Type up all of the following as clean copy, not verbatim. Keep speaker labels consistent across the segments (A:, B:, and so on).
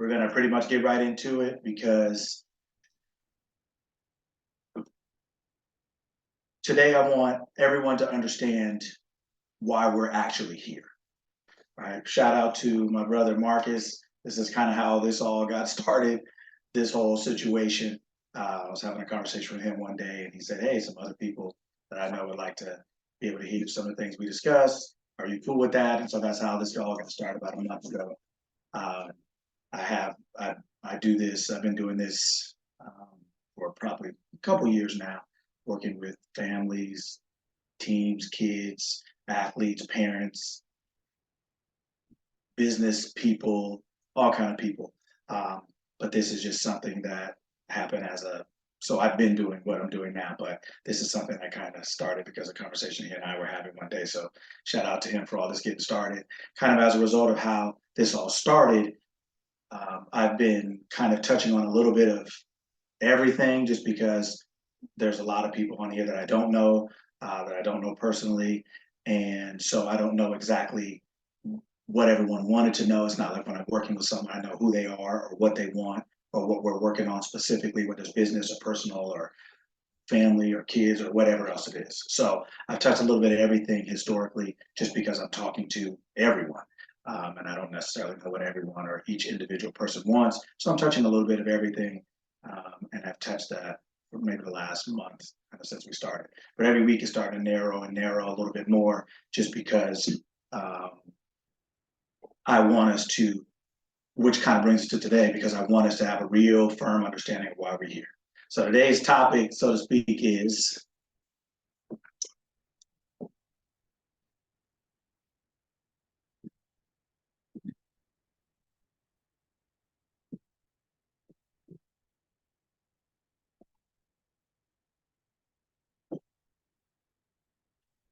A: We're going to pretty much get right into it because today I want everyone to understand why we're actually here. Right? Shout out to my brother Marcus. This is kind of how this all got started, this whole situation. I was having a conversation with him one day and he said, hey, some other people that I know would like to be able to hear some of the things we discuss. Are you cool with that? And so that's how this all got started about a month ago. I do this, I've been doing this for probably a couple years now, working with families, teams, kids, athletes, parents, business people, all kind of people. But this is just something that happened so I've been doing what I'm doing now, but this is something that kind of started because of a conversation he and I were having one day. So shout out to him for all this getting started. Kind of as a result of how this all started, I've been kind of touching on a little bit of everything just because there's a lot of people on here that I don't know personally. And so I don't know exactly what everyone wanted to know. It's not like when I'm working with someone, I know who they are or what they want or what we're working on specifically, whether it's business or personal or family or kids or whatever else it is. So I've touched a little bit of everything historically just because I'm talking to everyone. And I don't necessarily know what everyone or each individual person wants. So I'm touching a little bit of everything. And I've touched that for maybe the last month since we started. But every week it's starting to narrow and narrow a little bit more just because I want us to, which kind of brings us to today, because I want us to have a real firm understanding of why we're here. So today's topic, so to speak, is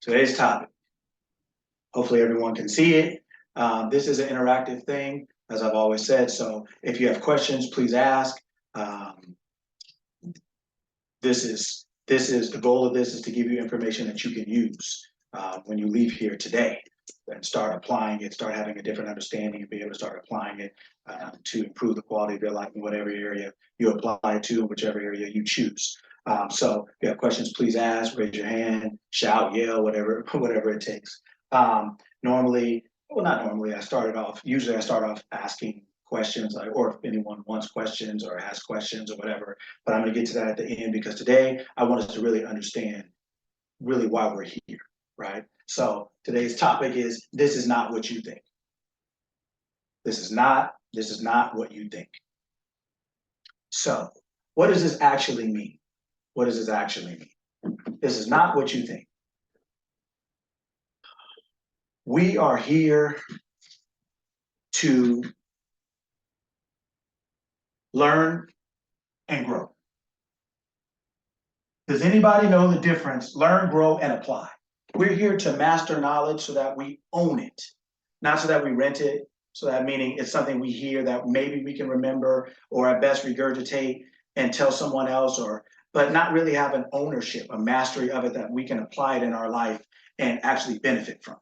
A: today's topic. Hopefully everyone can see it. This is an interactive thing, as I've always said. So if you have questions, please ask. This is the goal of this is to give you information that you can use when you leave here today and start applying it, start having a different understanding and be able to start applying it to improve the quality of your life in whatever area you apply to, whichever area you choose. So if you have questions, please ask, raise your hand, shout, yell, whatever it takes. Normally, well, not normally, usually I start off asking questions, or if anyone wants questions or has questions or whatever, but I'm gonna get to that at the end because today I want us to really understand really why we're here, right? So today's topic is, this is not what you think. This is not what you think. So what does this actually mean? What does this actually mean? This is not what you think. We are here to learn and grow. Does anybody know the difference? Learn, grow, and apply. We're here to master knowledge so that we own it, not so that we rent it. So that meaning it's something we hear that maybe we can remember or at best regurgitate and tell someone else, but not really have an ownership, a mastery of it that we can apply it in our life and actually benefit from,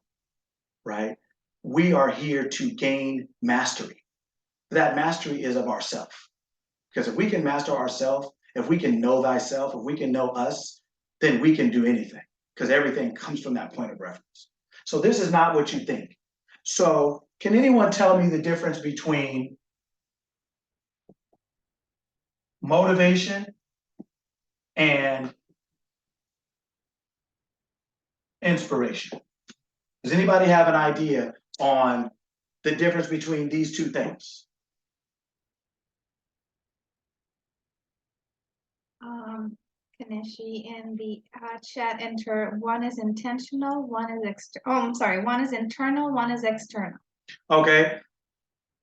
A: right? We are here to gain mastery. That mastery is of ourself. Because if we can master ourselves, if we can know thyself, if we can know us, then we can do anything, because everything comes from that point of reference. So this is not what you think. So can anyone tell me the difference between motivation and inspiration? Does anybody have an idea on the difference between these two things?
B: Kanishi in the chat enter, one is intentional, one is one is internal, one is external.
A: Okay.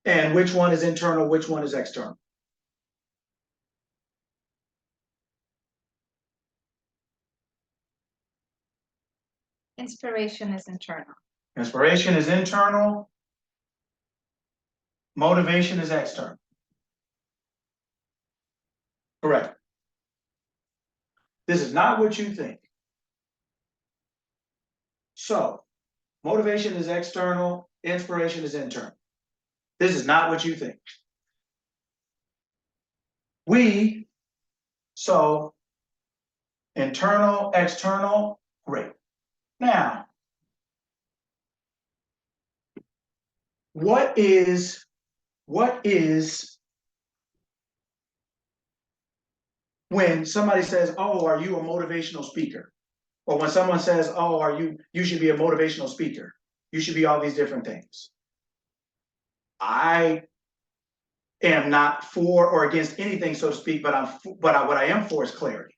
A: And which one is internal, which one is external?
B: Inspiration is internal.
A: Inspiration is internal. Motivation is external. Correct. This is not what you think. So, motivation is external, inspiration is internal. This is not what you think. So internal, external, great. Now, what is when somebody says, oh, are you a motivational speaker? Or when someone says, oh, you should be a motivational speaker. You should be all these different things. I am not for or against anything, so to speak, but what I am for is clarity.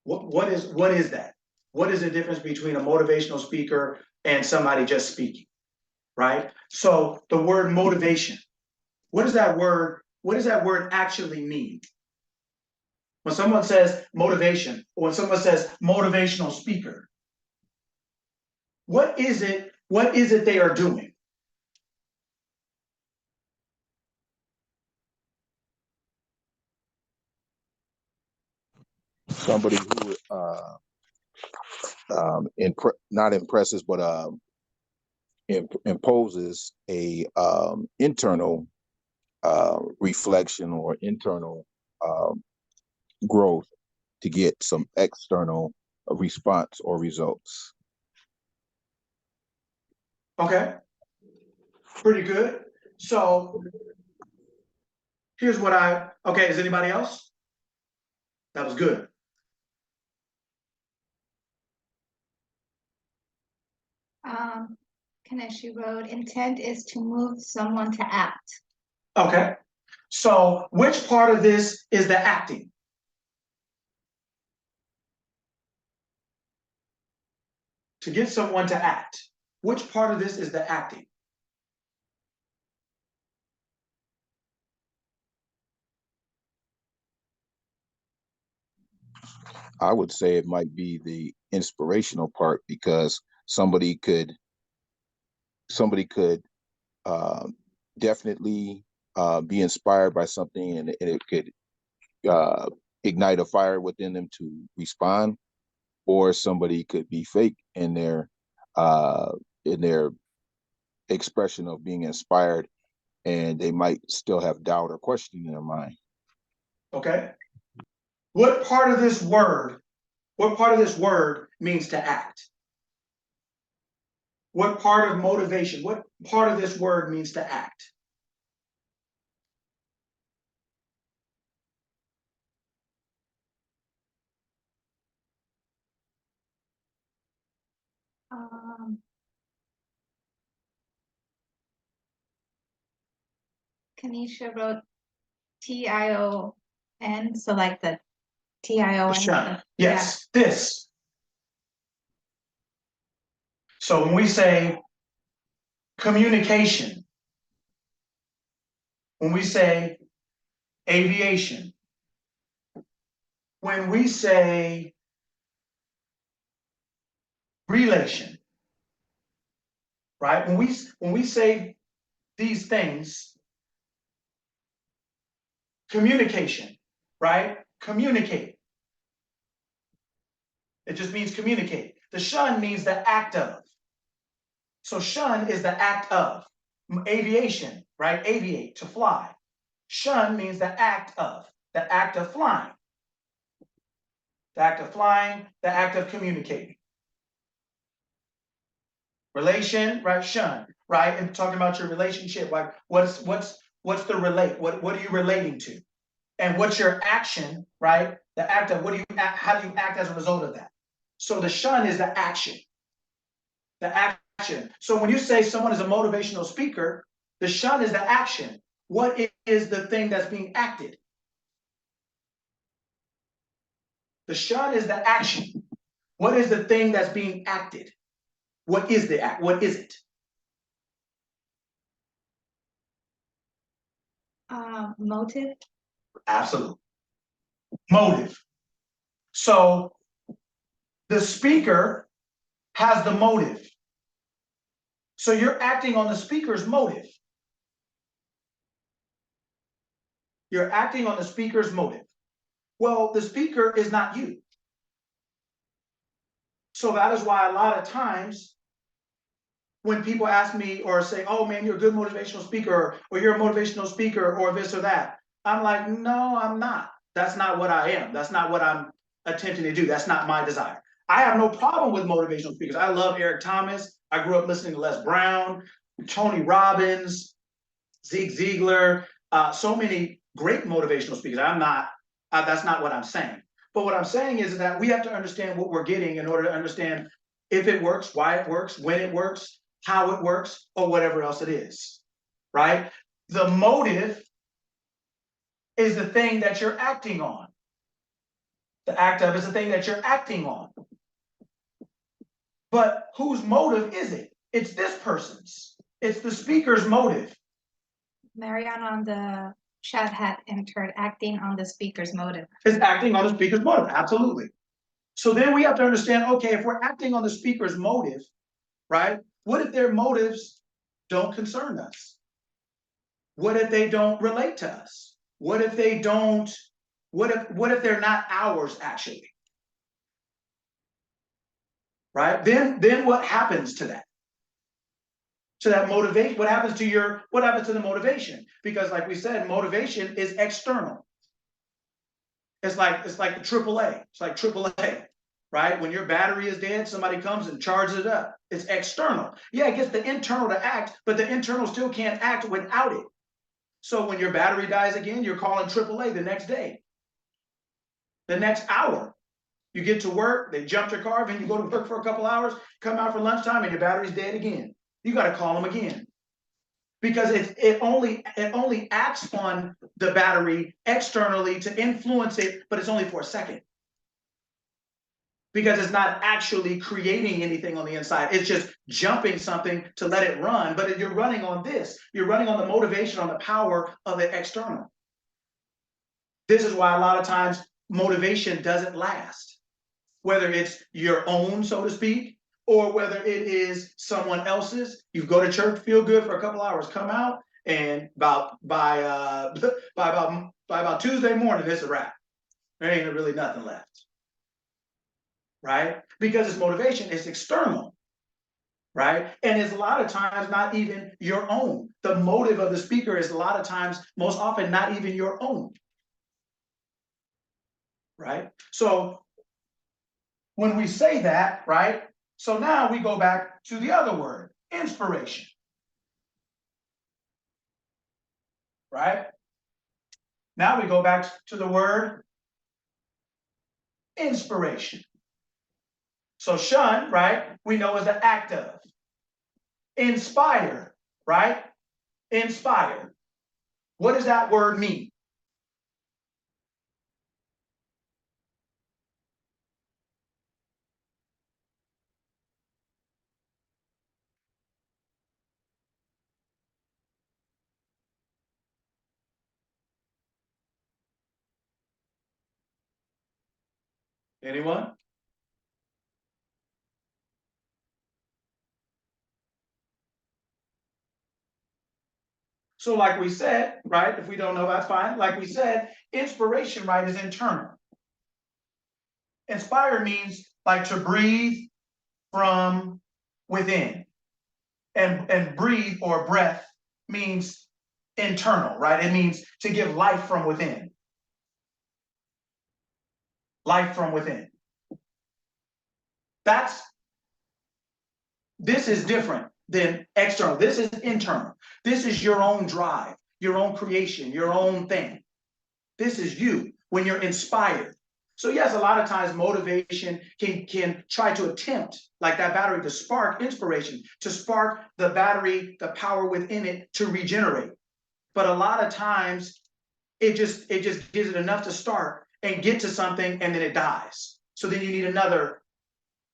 A: What is that? What is the difference between a motivational speaker and somebody just speaking, right? So the word motivation, what does that word actually mean? When someone says motivation, or when someone says motivational speaker, what is it they are doing?
C: Somebody who not impresses, but imposes a internal reflection or internal growth to get some external response or results.
A: Okay, pretty good. So here's what okay, is anybody else? That was good.
B: Kaneshi wrote, intent is to move someone to act.
A: Okay, so which part of this is the acting? To get someone to act. Which part of this is the acting?
C: I would say it might be the inspirational part, because somebody could definitely be inspired by something, and it could ignite a fire within them to respond, or somebody could be fake in their expression of being inspired, and they might still have doubt or question in their mind.
A: Okay. What part of this word means to act? What part of motivation, what part of this word means to act?
B: Kanisha wrote TION, so like the TION.
A: Shun. Yes, yeah. This. So when we say communication, when we say aviation, when we say relation, right? When we say these things, communication, right? Communicate. It just means communicate. The shun means the act of. So shun is the act of. Aviation, right? Aviate, to fly. Shun means the act of flying. The act of flying, the act of communicating. Relation, right? Shun, right? And talking about your relationship, like what's the relate? What are you relating to? And what's your action, right? The act of how do you act as a result of that? So the shun is the action. The action. So when you say someone is a motivational speaker, the shun is the action. What is the thing that's being acted? The shun is the action. What is the thing that's being acted? What is the act? What is it?
B: Motive.
A: Absolutely. Motive. So the speaker has the motive. So you're acting on the speaker's motive. You're acting on the speaker's motive. Well, the speaker is not you. So that is why a lot of times when people ask me or say, oh man, you're a good motivational speaker, or you're a motivational speaker, or this or that, I'm like, no, I'm not. That's not what I am. That's not what I'm attempting to do. That's not my desire. I have no problem with motivational speakers. I love Eric Thomas. I grew up listening to Les Brown, Tony Robbins, Zig Ziglar, so many great motivational speakers. That's not what I'm saying. But what I'm saying is that we have to understand what we're getting in order to understand if it works, why it works, when it works, how it works, or whatever else it is, right? The motive is the thing that you're acting on. The act of is the thing that you're acting on. But whose motive is it? It's this person's. It's the speaker's motive.
B: Mariana on the chat had entered acting on the speaker's motive.
A: It's acting on the speaker's motive, absolutely. So then we have to understand, okay, if we're acting on the speaker's motive, right? What if their motives don't concern us? What if they don't relate to us? What if they don't, what if they're not ours actually? Right? Then what happens to that? To that motivation, what happens to the motivation? Because like we said, motivation is external. It's like the AAA. It's like AAA, right? When your battery is dead, somebody comes and charges it up. It's external. Yeah, it gets the internal to act, but the internal still can't act without it. So when your battery dies again, you're calling AAA the next day, the next hour. You get to work, they jumped your car, then you go to work for a couple hours, come out for lunchtime, and your battery's dead again. You got to call them again. Because it only acts on the battery externally to influence it, but it's only for a second. Because it's not actually creating anything on the inside. It's just jumping something to let it run. But you're running on this. You're running on the motivation, on the power of the external. This is why a lot of times motivation doesn't last. Whether it's your own, so to speak, or whether it is someone else's. You go to church, feel good for a couple hours, come out, and by about Tuesday morning, it's a wrap. There ain't really nothing left, right? Because it's motivation, it's external, right? And it's a lot of times not even your own. The motive of the speaker is a lot of times, most often, not even your own, right? So when we say that, right? So now we go back to the other word, inspiration. Right? Now we go back to the word inspiration. So shun, right, we know is the act of. Inspire, right? Inspire. What does that word mean? Anyone? So like we said, right, if we don't know, that's fine. Like we said, inspiration, right, is internal. Inspire means like to breathe from within. And breathe or breath means internal, right? It means to give life from within. Life from within. This is different than external. This is internal. This is your own drive, your own creation, your own thing. This is you when you're inspired. So yes, a lot of times motivation can try to attempt, like that battery, to spark inspiration, to spark the battery, the power within it to regenerate. But a lot of times it just gives it enough to start and get to something, and then it dies. So then you need another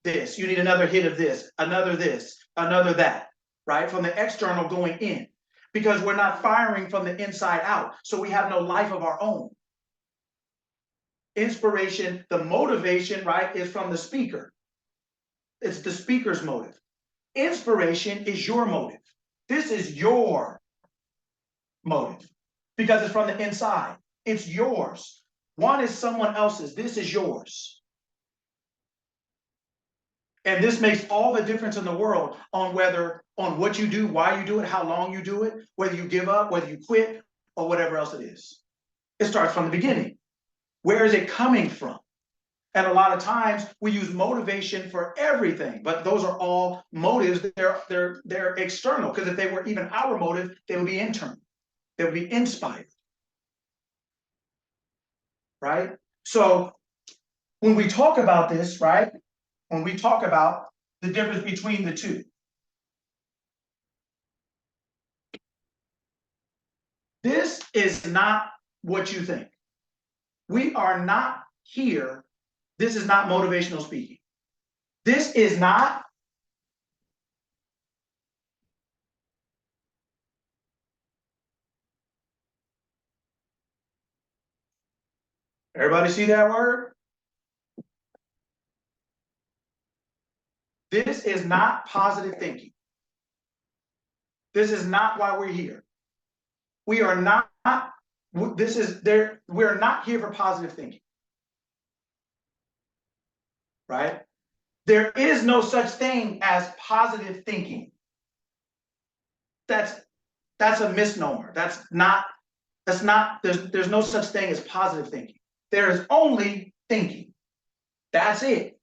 A: this, you need another hit of this, another that, right? From the external going in, because we're not firing from the inside out. So we have no life of our own. Inspiration, the motivation, right, is from the speaker. It's the speaker's motive. Inspiration is your motive. This is your motive because it's from the inside. It's yours. One is someone else's. This is yours. And this makes all the difference in the world on what you do, why you do it, how long you do it, whether you give up, whether you quit, or whatever else it is. It starts from the beginning. Where is it coming from? And a lot of times we use motivation for everything, but those are all motives. They're external, because if they were even our motive, they would be internal. They would be inspired. Right? So when we talk about this, right? When we talk about the difference between the two, this is not what you think. We are not here. This is not motivational speaking. This is not everybody see that word? This is not positive thinking. This is not why we're here. We are not, this is there, we're not here for positive thinking. Right? There is no such thing as positive thinking. That's a misnomer. There's no such thing as positive thinking. There is only thinking. That's it.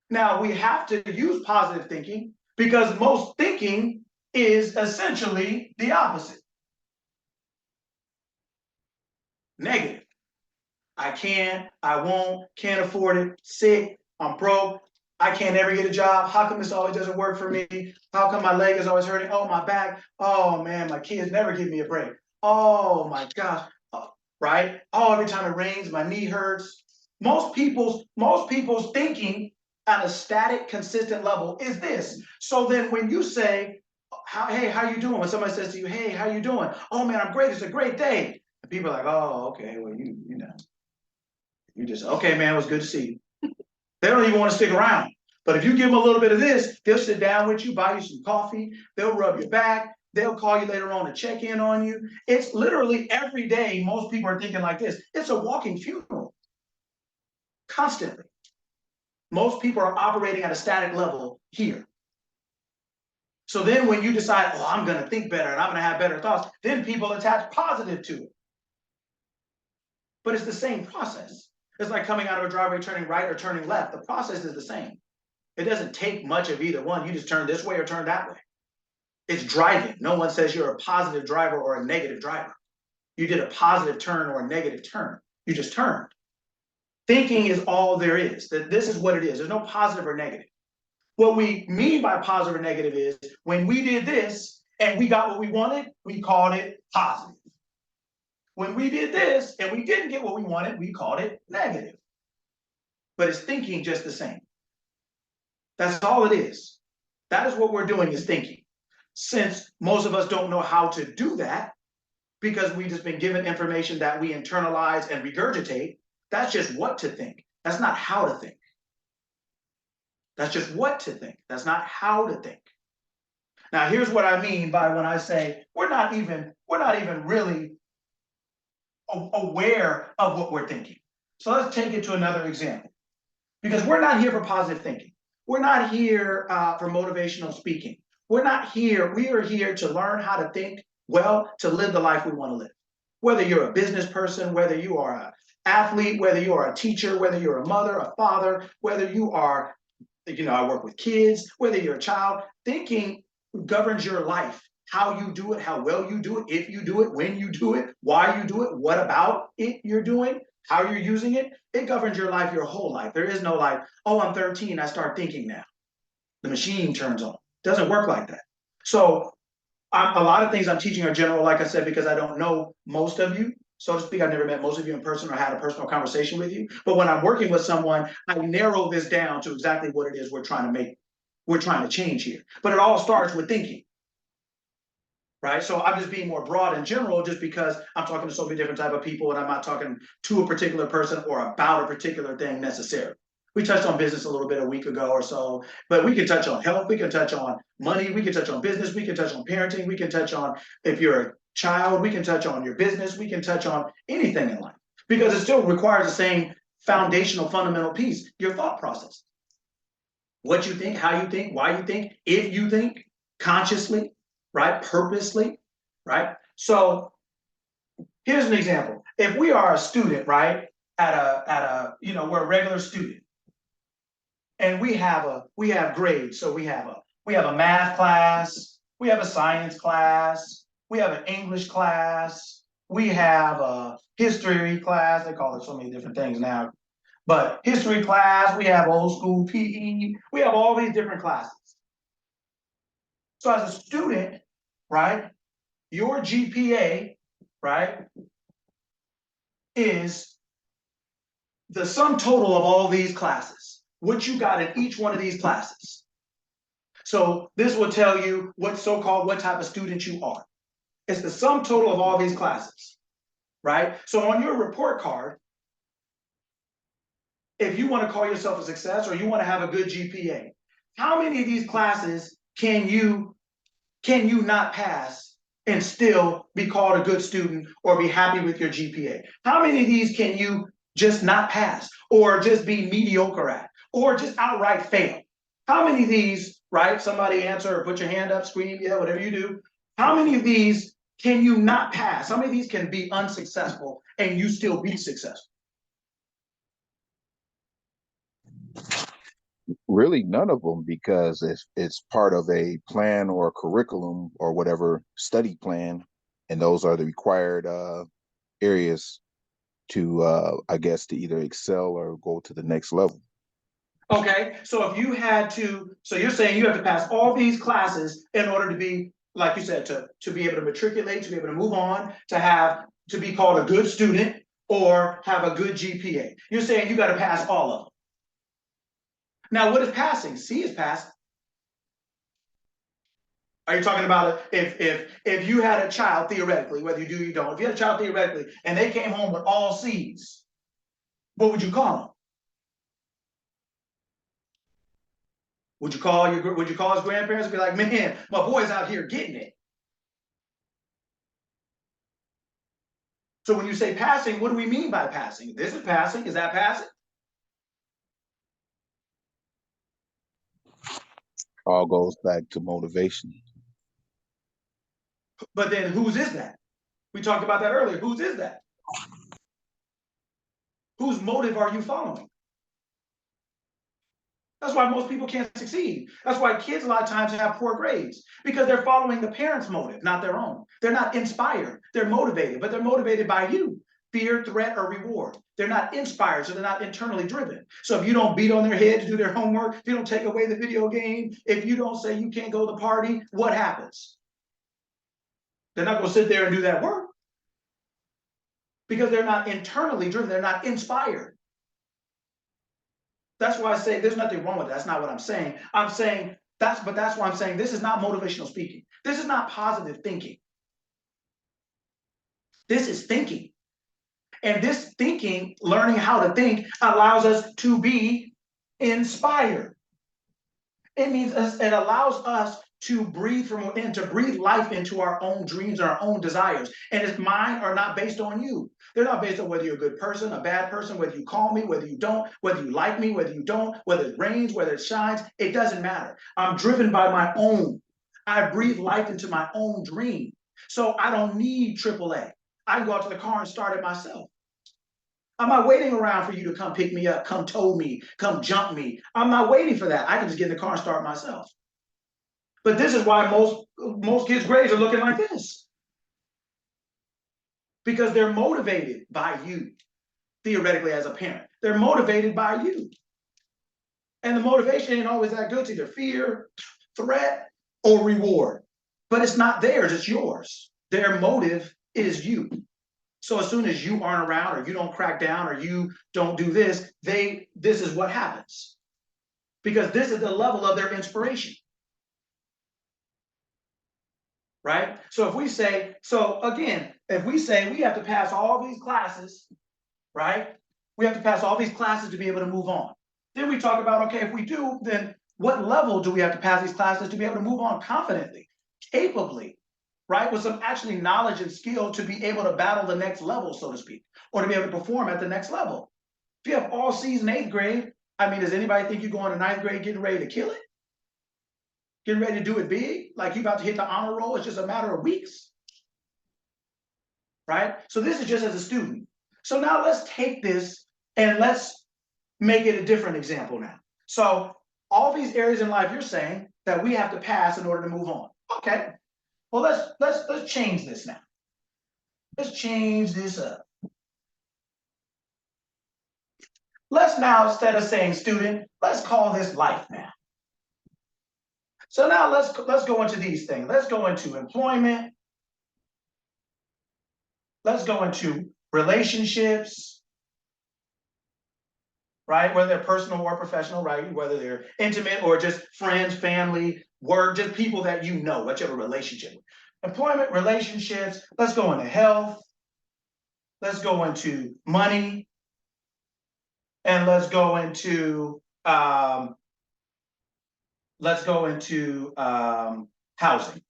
A: Now we have to use positive thinking because most thinking is essentially the opposite. Negative. I can't, I won't, can't afford it, sick, I'm broke, I can't ever get a job. How come this always doesn't work for me? How come my leg is always hurting? Oh, my back. Oh man, my kids never give me a break. Oh my gosh. Oh, right? Oh, every time it rains, my knee hurts. Most people's thinking at a static, consistent level is this. So then when you say, hey, how you doing? When somebody says to you, hey, how you doing? Oh man, I'm great. It's a great day. And people are like, oh, okay, well, you know. You just, okay, man, it was good to see you. They don't even want to stick around. But if you give them a little bit of this, they'll sit down with you, buy you some coffee, they'll rub your back, they'll call you later on to check in on you. It's literally every day, most people are thinking like this. It's a walking funeral. Constantly. Most people are operating at a static level here. So then when you decide, oh, I'm going to think better and I'm going to have better thoughts, then people attach positive to it. But it's the same process. It's like coming out of a driveway, turning right or turning left. The process is the same. It doesn't take much of either one. You just turn this way or turn that way. It's driving. No one says you're a positive driver or a negative driver. You did a positive turn or a negative turn. You just turned. Thinking is all there is. That this is what it is. There's no positive or negative. What we mean by positive or negative is when we did this and we got what we wanted, we called it positive. When we did this and we didn't get what we wanted, we called it negative. But it's thinking just the same. That's all it is. That is what we're doing, is thinking. Since most of us don't know how to do that, because we've just been given information that we internalize and regurgitate, that's just what to think. That's not how to think. That's just what to think. That's not how to think. Now, here's what I mean by when I say we're not even really aware of what we're thinking. So let's take it to another example, because we're not here for positive thinking. We're not here for motivational speaking. We're not here. We are here to learn how to think well, to live the life we want to live. Whether you're a business person, whether you are an athlete, whether you are a teacher, whether you're a mother, a father, whether you are, I work with kids, whether you're a child, thinking governs your life. How you do it, how well you do it, if you do it, when you do it, why you do it, what about it you're doing, how you're using it, it governs your life, your whole life. There is no like, oh, I'm 13, I start thinking now. The machine turns on. It doesn't work like that. So a lot of things I'm teaching are general, like I said, because I don't know most of you, so to speak. I've never met most of you in person or had a personal conversation with you. But when I'm working with someone, I narrow this down to exactly what it is we're trying to change here. But it all starts with thinking. Right? So I'm just being more broad and general just because I'm talking to so many different type of people and I'm not talking to a particular person or about a particular thing necessarily. We touched on business a little bit a week ago or so, but we can touch on health, we can touch on money, we can touch on business, we can touch on parenting, we can touch on if you're a child, we can touch on your business, we can touch on anything in life because it still requires the same foundational fundamental piece, your thought process. What you think, how you think, why you think, if you think consciously, right? Purposely, right? So here's an example. If we are a student, right, we're a regular student, and we have grades. So we have a math class, we have a science class, we have an English class, we have a history class. They call it so many different things now. But history class, we have old school PE, we have all these different classes. So as a student, right, your GPA, right, is the sum total of all these classes, what you got in each one of these classes. So this will tell you what type of student you are. It's the sum total of all these classes, right? So on your report card, if you want to call yourself a success or you want to have a good GPA, how many of these classes can you not pass and still be called a good student or be happy with your GPA? How many of these can you just not pass or just be mediocre at or just outright fail? How many of these, right? Somebody answer or put your hand up, scream, yeah, whatever you do. How many of these can you not pass? How many of these can be unsuccessful and you still be successful?
C: Really none of them, because it's part of a plan or a curriculum or whatever study plan, and those are the required areas to I guess to either excel or go to the next level.
A: Okay, so if you had to, so you're saying you have to pass all these classes in order to be, like you said, to be able to matriculate, to be able to move on, to be called a good student or have a good GPA. You're saying you got to pass all of them. Now, what is passing? C is passing. Are you talking about if you had a child theoretically, whether you do or you don't, if you had a child theoretically and they came home with all C's, what would you call them? Would you call his grandparents and be like, man, my boy's out here getting it? So when you say passing, what do we mean by passing? This is passing. Is that passing?
C: All goes back to motivation.
A: But then whose is that? We talked about that earlier. Whose is that? Whose motive are you following? That's why most people can't succeed. That's why kids a lot of times have poor grades, because they're following the parents' motive, not their own. They're not inspired. They're motivated, but they're motivated by you. Fear, threat, or reward. They're not inspired, so they're not internally driven. So if you don't beat on their head to do their homework, if you don't take away the video game, if you don't say you can't go to the party, what happens? They're not going to sit there and do that work because they're not internally driven. They're not inspired. That's why I say there's nothing wrong with that. That's not what I'm saying. I'm saying that's why I'm saying this is not motivational speaking. This is not positive thinking. This is thinking. And this thinking, learning how to think, allows us to be inspired. It means it allows us to breathe from within, to breathe life into our own dreams, our own desires. And it's mine are not based on you. They're not based on whether you're a good person, a bad person, whether you call me, whether you don't, whether you like me, whether you don't, whether it rains, whether it shines. It doesn't matter. I'm driven by my own. I breathe life into my own dream. So I don't need AAA. I can go out to the car and start it myself. I'm not waiting around for you to come pick me up, come tow me, come jump me. I'm not waiting for that. I can just get in the car and start myself. But this is why most kids' grades are looking like this. Because they're motivated by you, theoretically as a parent. They're motivated by you. And the motivation ain't always that good. It's either fear, threat, or reward. But it's not theirs, it's yours. Their motive is you. So as soon as you aren't around or you don't crack down or you don't do this, this is what happens. Because this is the level of their inspiration. Right? So if we say, if we say we have to pass all these classes, right? We have to pass all these classes to be able to move on. Then we talk about, okay, if we do, then what level do we have to pass these classes to be able to move on confidently, capably, right? With some actually knowledge and skill to be able to battle the next level, so to speak, or to be able to perform at the next level. If you have all C's in 8th grade, I mean, does anybody think you're going to 9th grade getting ready to kill it? Getting ready to do it big? Like you're about to hit the honor roll? It's just a matter of weeks. right? So this is just as a student. So now let's take this and let's make it a different example now. So all these areas in life you're saying that we have to pass in order to move on. Okay. Well, let's change this now. Let's change this up. Let's now, instead of saying student, let's call this life now. So now let's go into these things. Let's go into employment. Let's go into relationships, right? Whether they're personal or professional, right? Whether they're intimate or just friends, family, work, just people that you know, whichever relationship. Employment, relationships. Let's go into health. Let's go into money. And let's go into housing.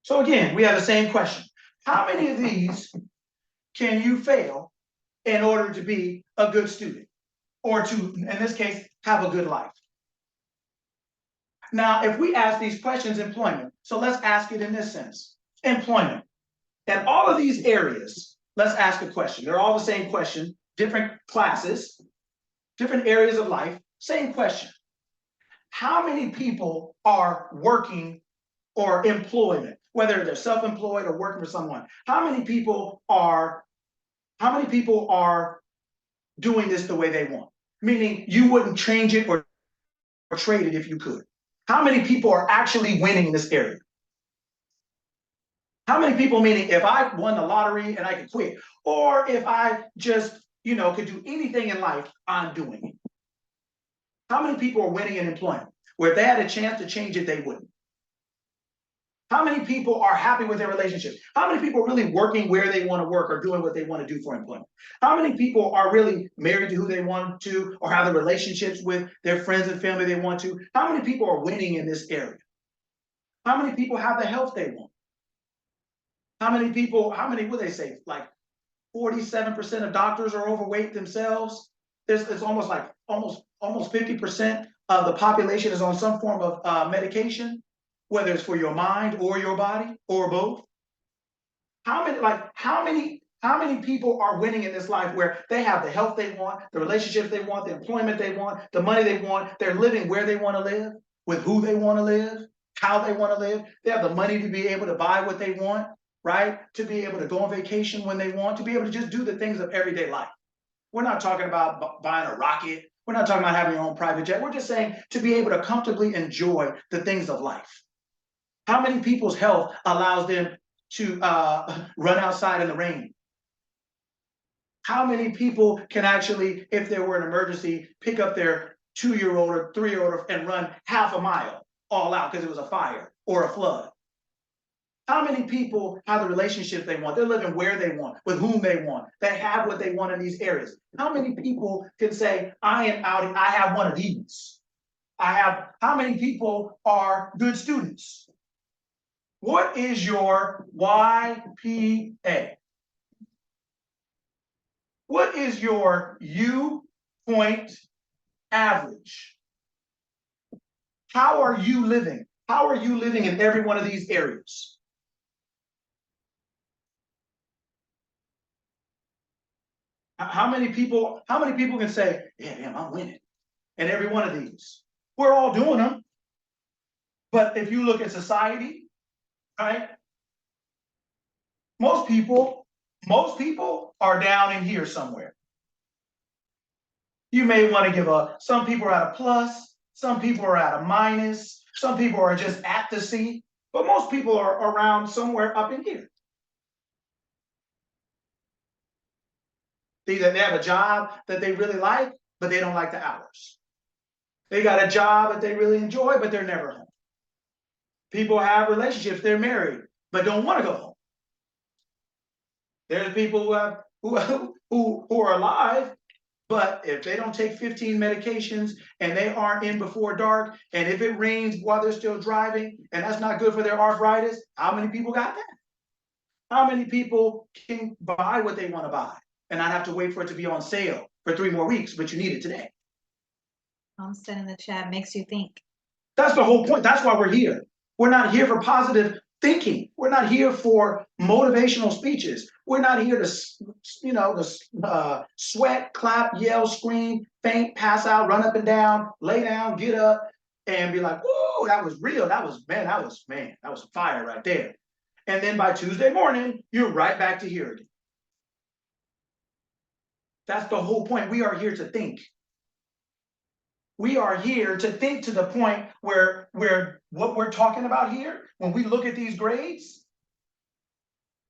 A: So again, we have the same question. How many of these can you fail in order to be a good student? Or to, in this case, have a good life? Now, if we ask these questions, employment, so let's ask it in this sense. Employment. And all of these areas, let's ask a question. They're all the same question, different classes, different areas of life, same question. How many people are working or employment, whether they're self-employed or working for someone? How many people are doing this the way they want? Meaning you wouldn't change it or trade it if you could. How many people are actually winning in this area? How many people, meaning if I won the lottery and I could quit, or if I just, could do anything in life, I'm doing it? How many people are winning in employment, where if they had a chance to change it, they wouldn't? How many people are happy with their relationships? How many people are really working where they want to work or doing what they want to do for employment? How many people are really married to who they want to, or have the relationships with their friends and family they want to? How many people are winning in this area? How many people have the health they want? What they say, like 47% of doctors are overweight themselves. It's almost 50% of the population is on some form of medication, whether it's for your mind or your body or both. How many people are winning in this life where they have the health they want, the relationships they want, the employment they want, the money they want, they're living where they want to live, with who they want to live, how they want to live, they have the money to be able to buy what they want, right? To be able to go on vacation when they want, to be able to just do the things of everyday life. We're not talking about buying a rocket. We're not talking about having your own private jet. We're just saying to be able to comfortably enjoy the things of life. How many people's health allows them to run outside in the rain? How many people can actually, if there were an emergency, pick up their 2-year-old or 3-year-old and run half a mile all out because it was a fire or a flood? How many people have the relationships they want? They're living where they want, with whom they want. They have what they want in these areas. How many people can say, I have one of these? How many people are good students? What is your YPA? What is your U point average? How are you living? How are you living in every one of these areas? How many people can say, yeah, damn, I'm winning in every one of these? We're all doing them. But if you look at society, right? Most people are down in here somewhere. You may want to give some people are at a plus, some people are at a minus, some people are just at the C, but most people are around somewhere up in here. They have a job that they really like, but they don't like the hours. They got a job that they really enjoy, but they're never home. People have relationships, they're married, but don't want to go home. There's people who are alive, but if they don't take 15 medications and they aren't in before dark, and if it rains while they're still driving, and that's not good for their arthritis, how many people got that? How many people can buy what they want to buy and not have to wait for it to be on sale for 3 more weeks, but you need it today?
B: Homestead in the chat makes you think.
A: That's the whole point. That's why we're here. We're not here for positive thinking. We're not here for motivational speeches. We're not here to sweat, clap, yell, scream, faint, pass out, run up and down, lay down, get up, and be like, "Whoa, that was real. That was fire right there." And then by Tuesday morning, you're right back to here again. That's the whole point. We are here to think. We are here to think to the point where what we're talking about here, when we look at these grades,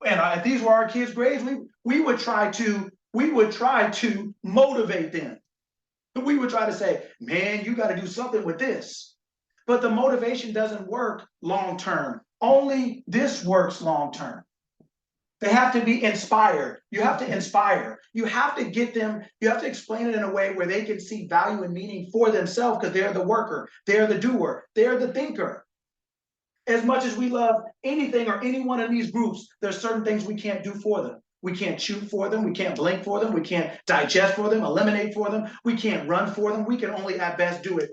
A: and if these were our kids' grades, we would try to motivate them. We would try to say, man, you got to do something with this. But the motivation doesn't work long term. Only this works long term. They have to be inspired. You have to inspire. You have to get them, you have to explain it in a way where they can see value and meaning for themselves, because they're the worker, they're the doer, they're the thinker. As much as we love anything or any one of these groups, there's certain things we can't do for them. We can't chew for them. We can't blink for them. We can't digest for them, eliminate for them. We can't run for them. We can only at best do it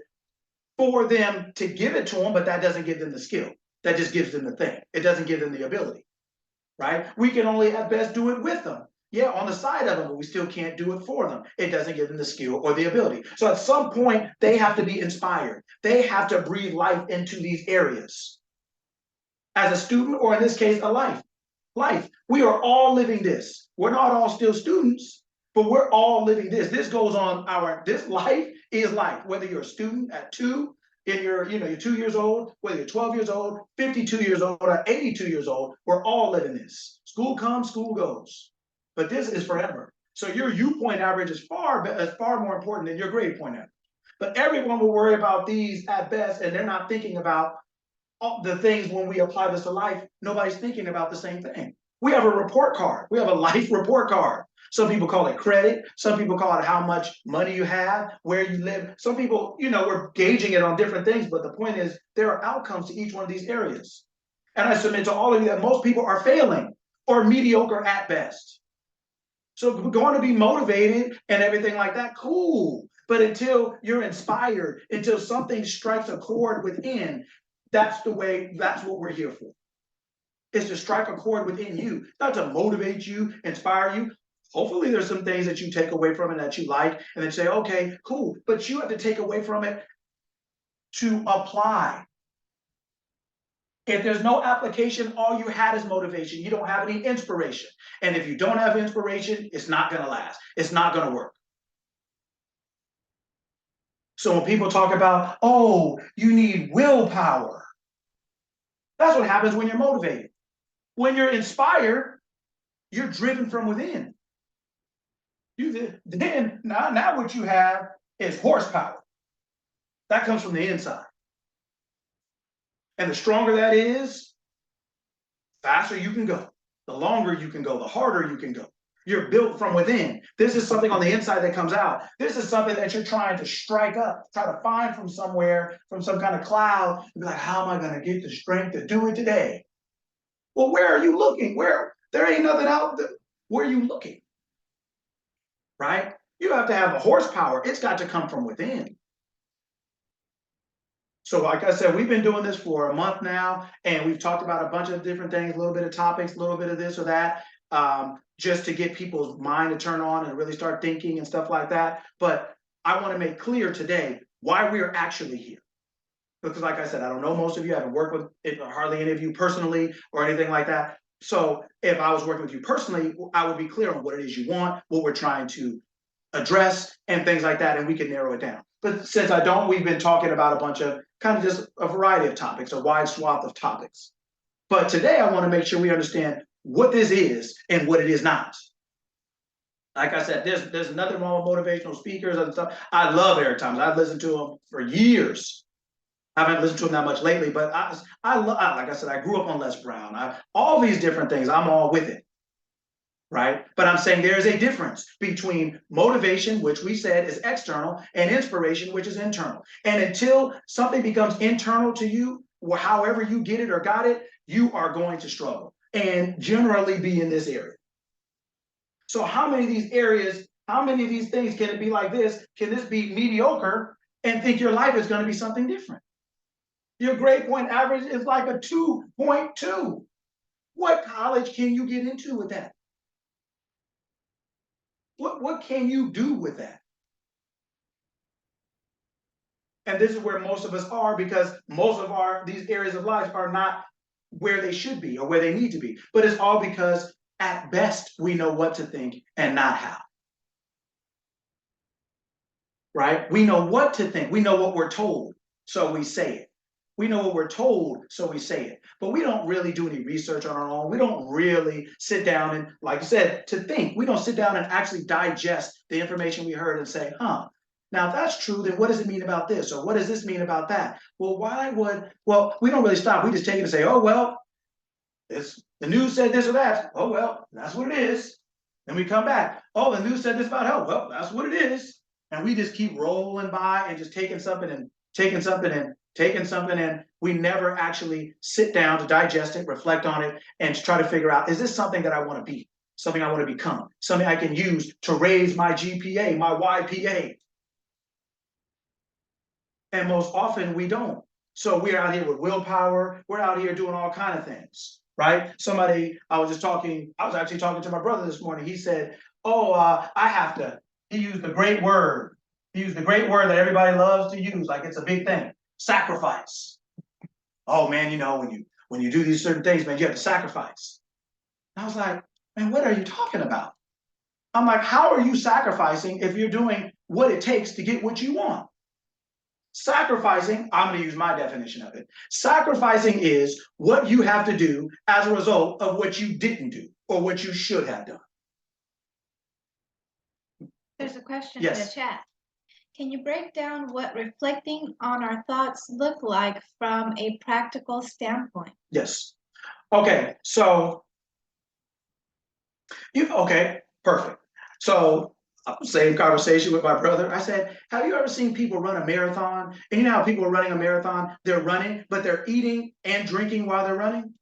A: for them to give it to them, but that doesn't give them the skill. That just gives them the thing. It doesn't give them the ability. Right? We can only at best do it with them. Yeah, on the side of them, but we still can't do it for them. It doesn't give them the skill or the ability. So at some point, they have to be inspired. They have to breathe life into these areas. As a student, or in this case, a life. We are all living this. We're not all still students, but we're all living this. This goes on this life is life. Whether you're a student at 2, you're 2 years old, whether you're 12 years old, 52 years old, or 82 years old, we're all living this. School comes, school goes. But this is forever. So your U point average is far more important than your grade point average. But everyone will worry about these at best, and they're not thinking about the things when we apply this to life. Nobody's thinking about the same thing. We have a report card. We have a life report card. Some people call it credit. Some people call it how much money you have, where you live. Some people, we're gauging it on different things, but the point is there are outcomes to each one of these areas. And I submit to all of you that most people are failing or mediocre at best. So we're going to be motivated and everything like that, cool. But until you're inspired, until something strikes a chord within, that's what we're here for. Is to strike a chord within you, not to motivate you, inspire you. Hopefully there's some things that you take away from it that you like, and then say, okay, cool. But you have to take away from it to apply. If there's no application, all you had is motivation. You don't have any inspiration. And if you don't have inspiration, it's not going to last. It's not going to work. So when people talk about, oh, you need willpower, that's what happens when you're motivated. When you're inspired, you're driven from within. Now what you have is horsepower. That comes from the inside. And the stronger that is, faster you can go. The longer you can go, the harder you can go. You're built from within. This is something on the inside that comes out. This is something that you're trying to strike up, try to find from somewhere, from some kind of cloud, and be like, how am I going to get the strength to do it today? Well, where are you looking? There ain't nothing out there. Where are you looking? Right? You have to have the horsepower. It's got to come from within. So like I said, we've been doing this for a month now, and we've talked about a bunch of different things, a little bit of topics, a little bit of this or that, just to get people's mind to turn on and really start thinking and stuff like that. But I want to make clear today why we are actually here. Because like I said, I don't know most of you. I haven't worked with hardly any of you personally or anything like that. So if I was working with you personally, I would be clear on what it is you want, what we're trying to address, and things like that, and we can narrow it down. But since I don't, we've been talking about a bunch of kind of just a variety of topics, a wide swath of topics. But today I want to make sure we understand what this is and what it is not. Like I said, there's nothing wrong with motivational speakers and stuff. I love Eric Thomas. I've listened to him for years. I haven't listened to him that much lately, but I love, like I said, I grew up on Les Brown. All these different things, I'm all with it. Right? But I'm saying there is a difference between motivation, which we said is external, and inspiration, which is internal. And until something becomes internal to you, or however you get it or got it, you are going to struggle and generally be in this area. So how many of these areas, how many of these things can it be like this? Can this be mediocre and think your life is going to be something different? Your grade point average is like a 2.2. What college can you get into with that? What can you do with that? And this is where most of us are, because most of these areas of life are not where they should be or where they need to be. But it's all because at best we know what to think and not how. Right? We know what to think. We know what we're told, so we say it. We know what we're told, so we say it. But we don't really do any research on our own. We don't really sit down and, like I said, to think. We don't sit down and actually digest the information we heard and say, huh, now if that's true, then what does it mean about this? Or what does this mean about that? Well, we don't really stop. We just take it and say, oh, well, the news said this or that. Oh, well, that's what it is. Then we come back. Oh, the news said this about health. Well, that's what it is. And we just keep rolling by and just taking something and taking something and taking something, and we never actually sit down to digest it, reflect on it, and try to figure out, is this something that I want to be, something I want to become, something I can use to raise my GPA, my YPA? And most often we don't. So we're out here with willpower. We're out here doing all kinds of things, right? I was actually talking to my brother this morning. He said, oh, he used a great word. He used the great word that everybody loves to use, like it's a big thing: sacrifice. Oh man, when you do these certain things, man, you have to sacrifice. And I was like, man, what are you talking about? I'm like, how are you sacrificing if you're doing what it takes to get what you want? Sacrificing, I'm going to use my definition of it. Sacrificing is what you have to do as a result of what you didn't do or what you should have done.
B: There's a question in the chat. Can you break down what reflecting on our thoughts look like from a practical standpoint?
A: Yes. Okay, so perfect. So same conversation with my brother. I said, have you ever seen people run a marathon? And you know how people are running a marathon, they're running, but they're eating and drinking while they're running.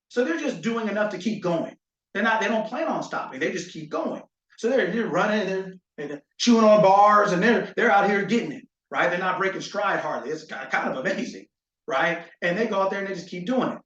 A: So they're just doing enough to keep going. They don't plan on stopping. They just keep going. So they're running, they're chewing on bars, and they're out here getting it, right? They're not breaking stride hardly. It's kind of amazing, right? And they go out there and they just keep doing it,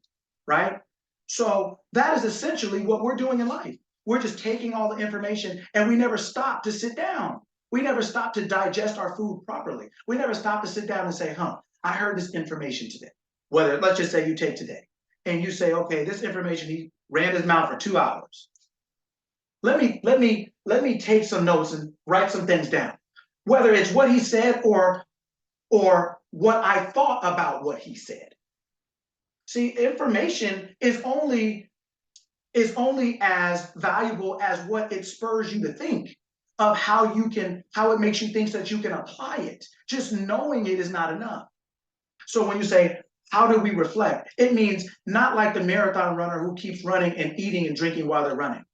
A: right? So that is essentially what we're doing in life. We're just taking all the information, and we never stop to sit down. We never stop to digest our food properly. We never stop to sit down and say, I heard this information today. Let's just say you take today, and you say, okay, this information, he ran his mouth for 2 hours. Let me take some notes and write some things down. Whether it's what he said or what I thought about what he said. See, information is only as valuable as what it spurs you to think of, how it makes you think that you can apply it. Just knowing it is not enough. So when you say, how do we reflect? It means not like the marathon runner who keeps running and eating and drinking while they're running.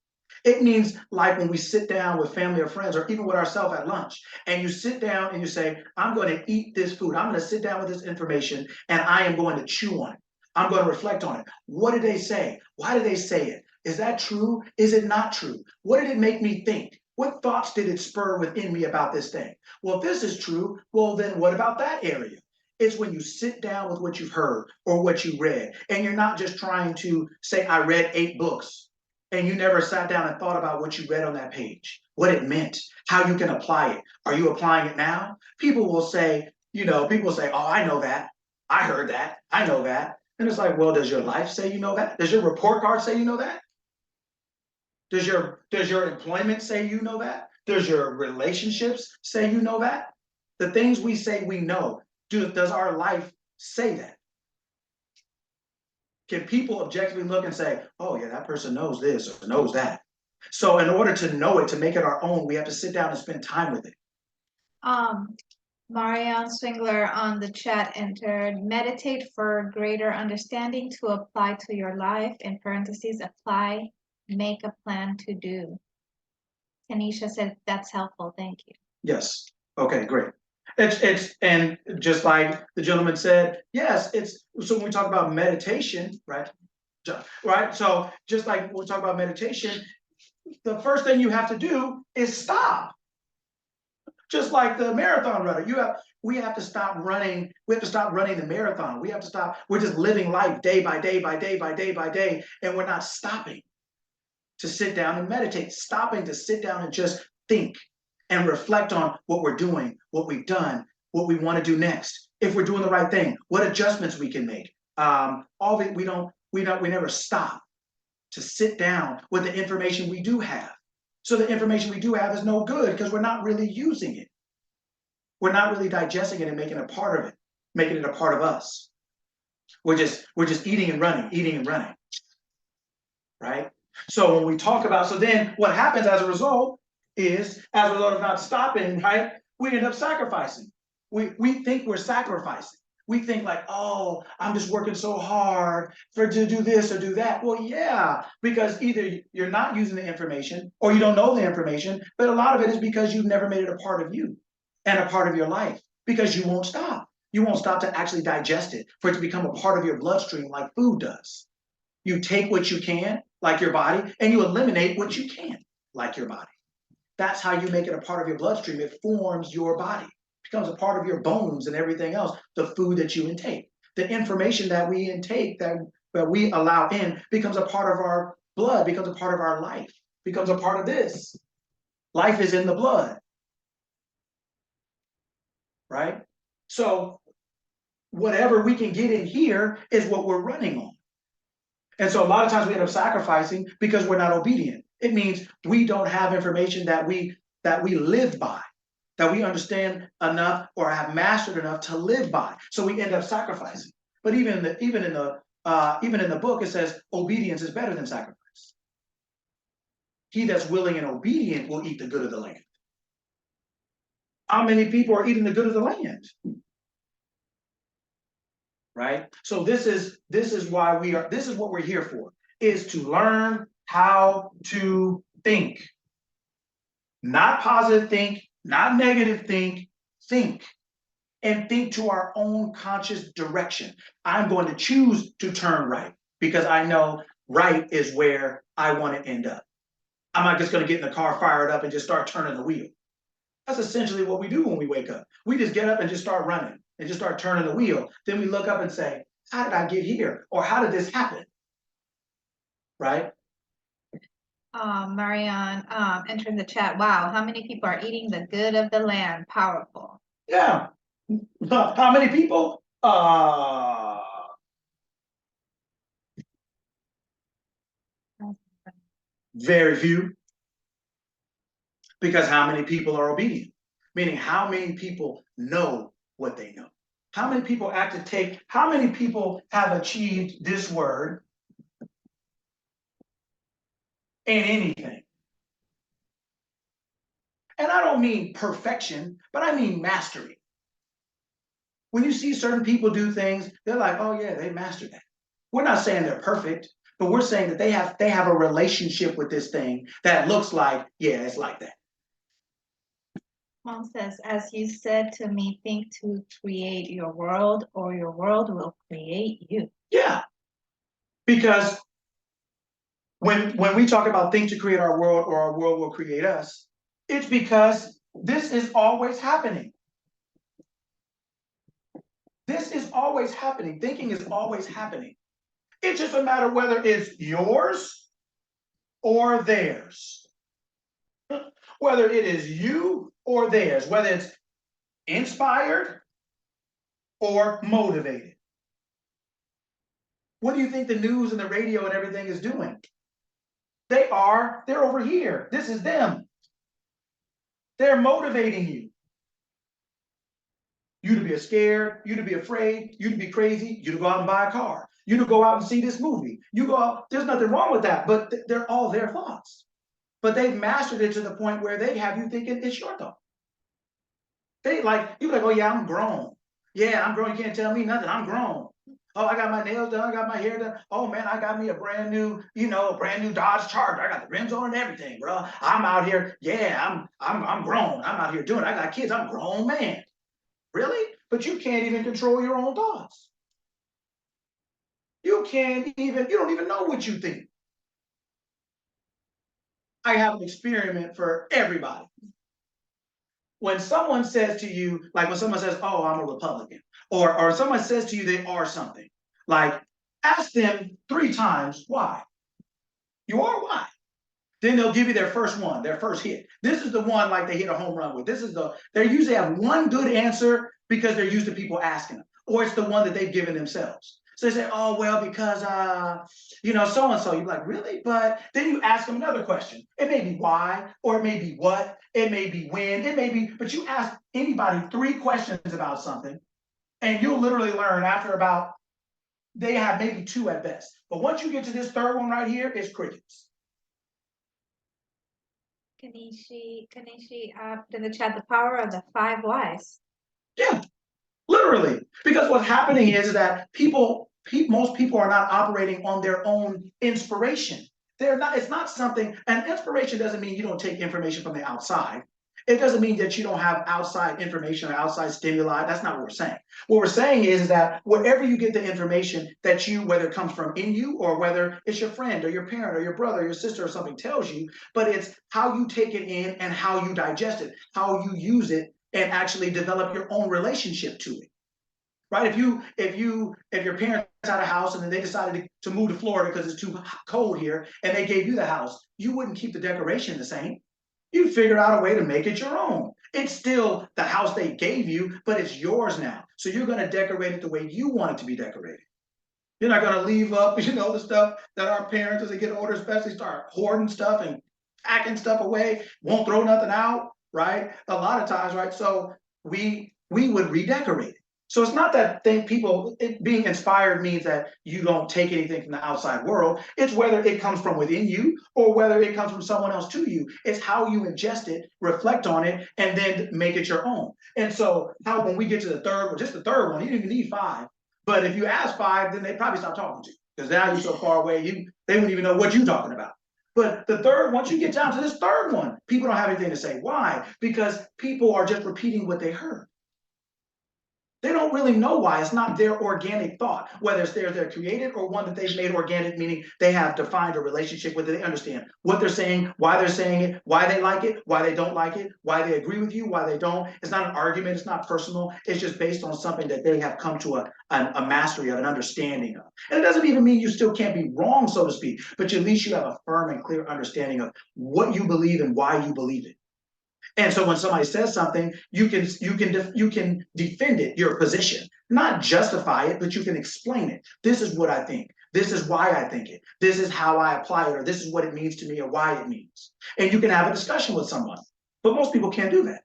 A: It means like when we sit down with family or friends, or even with ourselves at lunch, and you sit down and you say, I'm going to eat this food. I'm going to sit down with this information, and I am going to chew on it. I'm going to reflect on it. What did they say? Why did they say it? Is that true? Is it not true? What did it make me think? What thoughts did it spur within me about this thing? Well, if this is true, well, then what about that area? It's when you sit down with what you've heard or what you read, and you're not just trying to say, I read 8 books, and you never sat down and thought about what you read on that page, what it meant, how you can apply it. Are you applying it now? People will say, oh, I know that. I heard that. I know that. And it's like, well, does your life say you know that? Does your report card say you know that? Does your employment say you know that? Does your relationships say you know that? The things we say we know, does our life say that? Can people objectively look and say, oh yeah, that person knows this or knows that? So in order to know it, to make it our own, we have to sit down and spend time with it.
B: Marianne Swingler on the chat entered, meditate for greater understanding to apply to your life, in parentheses, apply, make a plan to do. Tanisha said that's helpful, thank you.
A: Yes, okay, great. And just like the gentleman said, yes, so when we talk about meditation, right? So just like when we talk about meditation, the first thing you have to do is stop. Just like the marathon runner, we have to stop running. We have to stop running the marathon. We have to stop. We're just living life day by day by day by day by day, and we're not stopping to sit down and meditate, stopping to sit down and just think and reflect on what we're doing, what we've done, what we want to do next. If we're doing the right thing, what adjustments we can make. All that we never stop to sit down with the information we do have. So the information we do have is no good because we're not really using it. We're not really digesting it and making it a part of it, making it a part of us. We're just eating and running, right? So when we talk about, so then what happens as a result of not stopping, right? We end up sacrificing. We think we're sacrificing. We think like, oh, I'm just working so hard to do this or do that. Well, yeah, because either you're not using the information or you don't know the information, but a lot of it is because you've never made it a part of you and a part of your life because you won't stop. You won't stop to actually digest it, for it to become a part of your bloodstream like food does. You take what you can, like your body, and you eliminate what you can't, like your body. That's how you make it a part of your bloodstream. It forms your body, becomes a part of your bones and everything else, the food that you intake. The information that we intake, that we allow in, becomes a part of our blood, becomes a part of our life, becomes a part of this. Life is in the blood, right? So whatever we can get in here is what we're running on. And so a lot of times we end up sacrificing because we're not obedient. It means we don't have information that we live by, that we understand enough or have mastered enough to live by. So we end up sacrificing. But even in the book, it says obedience is better than sacrifice. He that's willing and obedient will eat the good of the land. How many people are eating the good of the land? Right? So this is why this is what we're here for, is to learn how to think. Not positive think, not negative think, and think to our own conscious direction. I'm going to choose to turn right because I know right is where I want to end up. I'm not just going to get in the car, fire it up, and just start turning the wheel. That's essentially what we do when we wake up. We just get up and just start running and just start turning the wheel. Then we look up and say, how did I get here? Or how did this happen? Right?
B: Marianne entered the chat. Wow, how many people are eating the good of the land? Powerful.
A: Yeah. How many people? Very few. Because how many people are obedient? Meaning how many people know what they know? How many people how many people have achieved this word in anything? And I don't mean perfection, but I mean mastery. When you see certain people do things, they're like, oh yeah, they mastered that. We're not saying they're perfect, but we're saying that they have a relationship with this thing that looks like, yeah, it's like that.
B: Mom says, as you said to me, think to create your world or your world will create you.
A: Yeah. Because when we talk about think to create our world or our world will create us, it's because this is always happening. This is always happening. Thinking is always happening. It's just a matter whether it's yours or theirs. Whether it is you or theirs, whether it's inspired or motivated. What do you think the news and the radio and everything is doing? They're over here. This is them. They're motivating you. You to be scared, you to be afraid, you to be crazy, you to go out and buy a car, you to go out and see this movie. You go out, there's nothing wrong with that, but they're all their thoughts. But they've mastered it to the point where they have you thinking it's your thought. You're like, oh yeah, I'm grown. Yeah, I'm grown. You can't tell me nothing. I'm grown. Oh, I got my nails done. I got my hair done. Oh man, I got me a brand new Dodge Charger. I got the rims on and everything, bro. I'm out here. Yeah, I'm grown. I'm out here doing it. I got kids. I'm a grown man. Really? But you can't even control your own thoughts. You don't even know what you think. I have an experiment for everybody. when someone says to you, like when someone says, oh, I'm a Republican, or someone says to you they are something, like ask them 3 times why. You are why. Then they'll give you their first one, their first hit. This is the one like they hit a home run with. They usually have one good answer because they're used to people asking them, or it's the one that they've given themselves. So they say, oh, well, because, so-and-so. You're like, really? But then you ask them another question. It may be why, or it may be what, it may be when, it may be, but you ask anybody 3 questions about something, and you'll literally learn after about, they have maybe 2 at best. But once you get to this third one right here, it's crickets.
B: Kanishi in the chat, the power of the 5 whys.
A: Yeah, literally. Because what's happening is that most people are not operating on their own inspiration. They're not, it's not something, and inspiration doesn't mean you don't take information from the outside. It doesn't mean that you don't have outside information or outside stimuli. That's not what we're saying. What we're saying is that wherever you get the information that you, whether it comes from in you or whether it's your friend or your parent or your brother or your sister or something tells you, but it's how you take it in and how you digest it, how you use it and actually develop your own relationship to it. Right? If your parents had a house and then they decided to move to Florida because it's too cold here and they gave you the house, you wouldn't keep the decoration the same. You figure out a way to make it your own. It's still the house they gave you, but it's yours now. So you're going to decorate it the way you want it to be decorated. You're not going to leave up, the stuff that our parents, as they get older, especially start hoarding stuff and packing stuff away, won't throw nothing out, right? A lot of times, right? So we would redecorate it. So it's not that being inspired means that you don't take anything from the outside world. It's whether it comes from within you or whether it comes from someone else to you. It's how you ingest it, reflect on it, and then make it your own. And so when we get to the third one, just the third one, you don't even need 5. But if you ask 5, then they probably stop talking to you because now you're so far away, they wouldn't even know what you're talking about. But the third, once you get down to this third one, people don't have anything to say. Why? Because people are just repeating what they heard. They don't really know why. It's not their organic thought, whether it's they're created or one that they've made organic, meaning they have defined a relationship with it. They understand what they're saying, why they're saying it, why they like it, why they don't like it, why they agree with you, why they don't. It's not an argument. It's not personal. It's just based on something that they have come to a mastery of, an understanding of. And it doesn't even mean you still can't be wrong, so to speak, but at least you have a firm and clear understanding of what you believe and why you believe it. And so when somebody says something, you can defend it, your position, not justify it, but you can explain it. This is what I think. This is why I think it. This is how I apply it, or this is what it means to me, or why it means. And you can have a discussion with someone, but most people can't do that.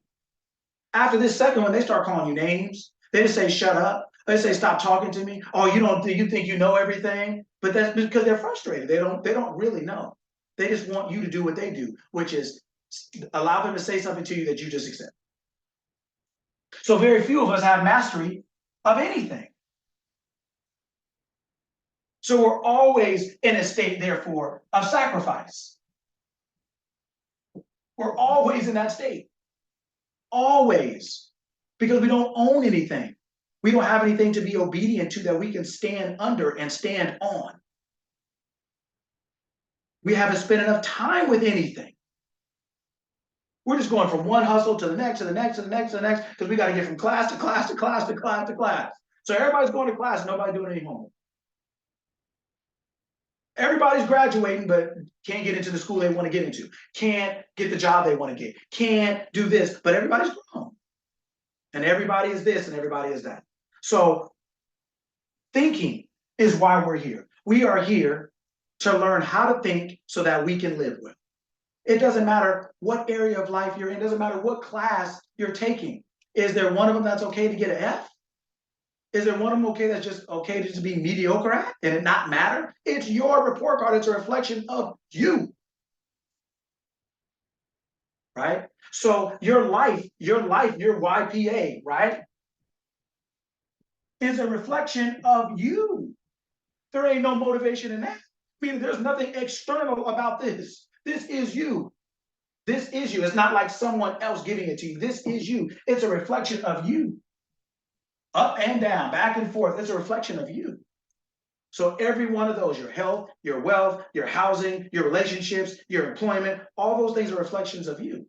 A: After this second one, they start calling you names. They just say, shut up. They say, stop talking to me. Oh, you think you know everything? But that's because they're frustrated. They don't really know. They just want you to do what they do, which is allow them to say something to you that you just accept. So very few of us have mastery of anything. So we're always in a state, therefore, of sacrifice. We're always in that state. Always. Because we don't own anything. We don't have anything to be obedient to that we can stand under and stand on. We haven't spent enough time with anything. We're just going from one hustle to the next, to the next, to the next, to the next, because we got to get from class to class to class to class to class. So everybody's going to class, nobody doing any homework. Everybody's graduating, but can't get into the school they want to get into. Can't get the job they want to get. Can't do this, but everybody's grown. And everybody is this and everybody is that. So thinking is why we're here. We are here to learn how to think so that we can live well. It doesn't matter what area of life you're in. It doesn't matter what class you're taking. Is there one of them that's okay to get an F? Is there one of them okay that's just okay to just be mediocre at and it not matter? It's your report card. It's a reflection of you. Right? So your life, your YPA, right, is a reflection of you. There ain't no motivation in that. Meaning there's nothing external about this. This is you. This is you. It's not like someone else giving it to you. This is you. It's a reflection of you. Up and down, back and forth. It's a reflection of you. So every one of those, your health, your wealth, your housing, your relationships, your employment, all those things are reflections of you.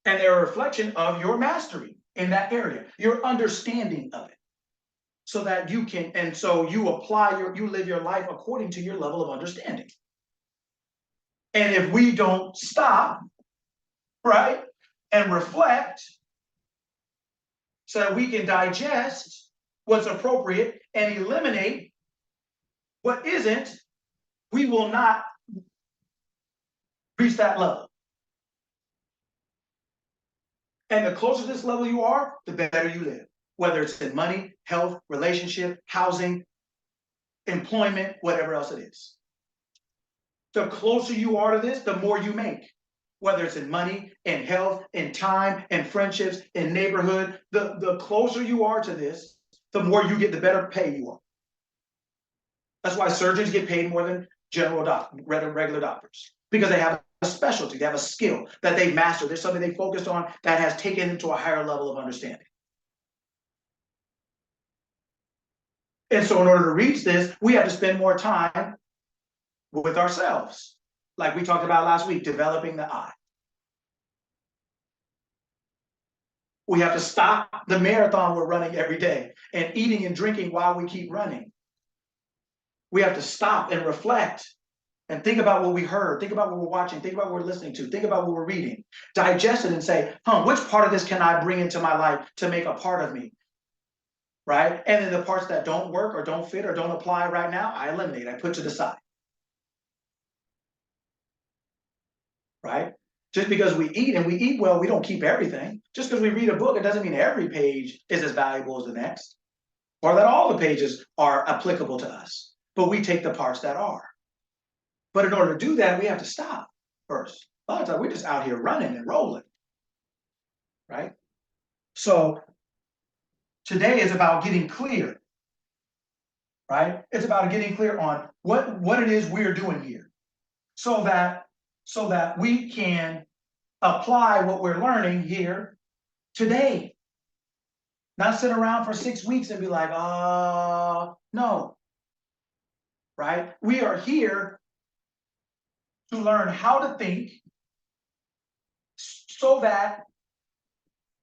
A: And they're a reflection of your mastery in that area, your understanding of it. So that you can, and so you you live your life according to your level of understanding. And if we don't stop, right, and reflect, so that we can digest what's appropriate and eliminate what isn't, we will not reach that level. And the closer to this level you are, the better you live. Whether it's in money, health, relationship, housing, employment, whatever else it is. The closer you are to this, the more you make. Whether it's in money, in health, in time, in friendships, in neighborhood, the closer you are to this, the more you get, the better pay you are. That's why surgeons get paid more than regular doctors, because they have a specialty, they have a skill that they master. There's something they focused on that has taken them to a higher level of understanding. And so in order to reach this, we have to spend more time with ourselves. Like we talked about last week, developing the I. We have to stop the marathon we're running every day and eating and drinking while we keep running. We have to stop and reflect and think about what we heard, think about what we're watching, think about what we're listening to, think about what we're reading, digest it and say, which part of this can I bring into my life to make a part of me? Right? And then the parts that don't work or don't fit or don't apply right now, I eliminate, I put to the side. Right? Just because we eat and we eat well, we don't keep everything. Just because we read a book, it doesn't mean every page is as valuable as the next, or that all the pages are applicable to us, but we take the parts that are. But in order to do that, we have to stop first. A lot of times we're just out here running and rolling, right? So today is about getting clear, right? It's about getting clear on what it is we're doing here, so that we can apply what we're learning here today. Not sit around for 6 weeks and be like, no, right? We are here to learn how to think so that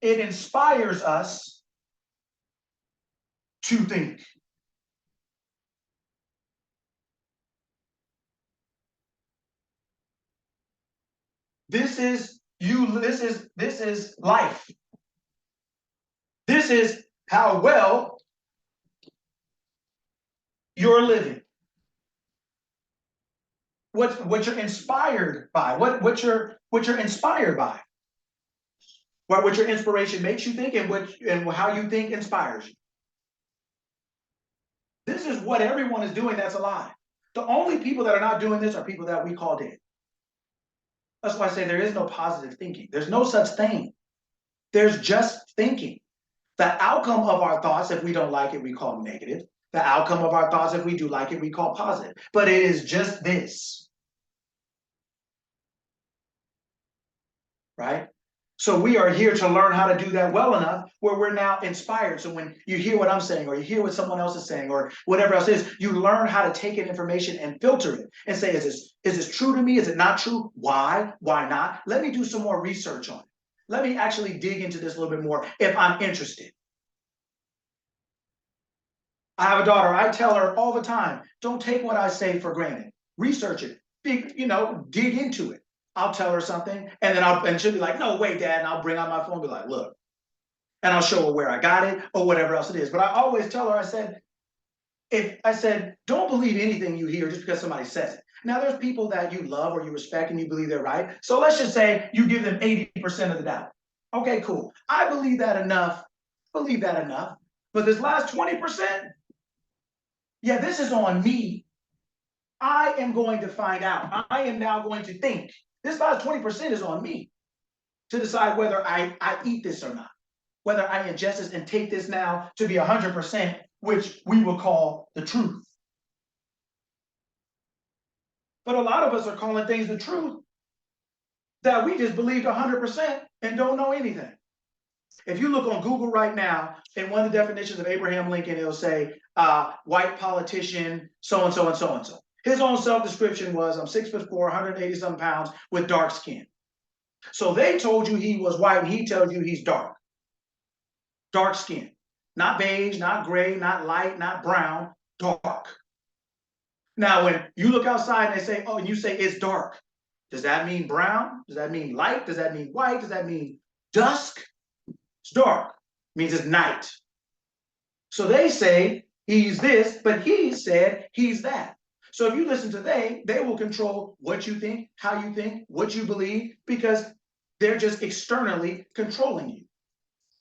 A: it inspires us to think. This is life. This is how well you're living. What you're inspired by, what you're inspired by. What your inspiration makes you think, and how you think inspires you. This is what everyone is doing that's alive. The only people that are not doing this are people that we call dead. That's why I say there is no positive thinking. There's no such thing. There's just thinking. The outcome of our thoughts, if we don't like it, we call negative. The outcome of our thoughts, if we do like it, we call positive. But it is just this. Right? So we are here to learn how to do that well enough where we're now inspired. So when you hear what I'm saying, or you hear what someone else is saying, or whatever else is, you learn how to take in information and filter it and say, is this true to me? Is it not true? Why? Why not? Let me do some more research on it. Let me actually dig into this a little bit more if I'm interested. I have a daughter. I tell her all the time, don't take what I say for granted. Research it. Dig into it. I'll tell her something, and then she'll be like, no, wait, Dad, and I'll bring out my phone and be like, look, and I'll show her where I got it or whatever else it is. But I always tell her, I said, don't believe anything you hear just because somebody says it. Now, there's people that you love or you respect and you believe they're right. So let's just say you give them 80% of the doubt. Okay, cool. I believe that enough. But this last 20%, yeah, this is on me. I am going to find out. I am now going to think. This last 20% is on me to decide whether I eat this or not, whether I ingest this and take this now to be 100%, which we will call the truth. But a lot of us are calling things the truth that we just believed 100% and don't know anything. If you look on Google right now, in one of the definitions of Abraham Lincoln, it'll say white politician, so-and-so and so-and-so. His own self-description was, I'm 6'4", 180-something pounds with dark skin. So they told you he was white, and he tells you he's dark. Dark skin. Not beige, not gray, not light, not brown, dark. Now, when you look outside and they say, oh, and you say it's dark, does that mean brown? Does that mean light? Does that mean white? Does that mean dusk? It's dark. It means it's night. So they say he's this, but he said he's that. So if you listen to they will control what you think, how you think, what you believe, because they're just externally controlling you.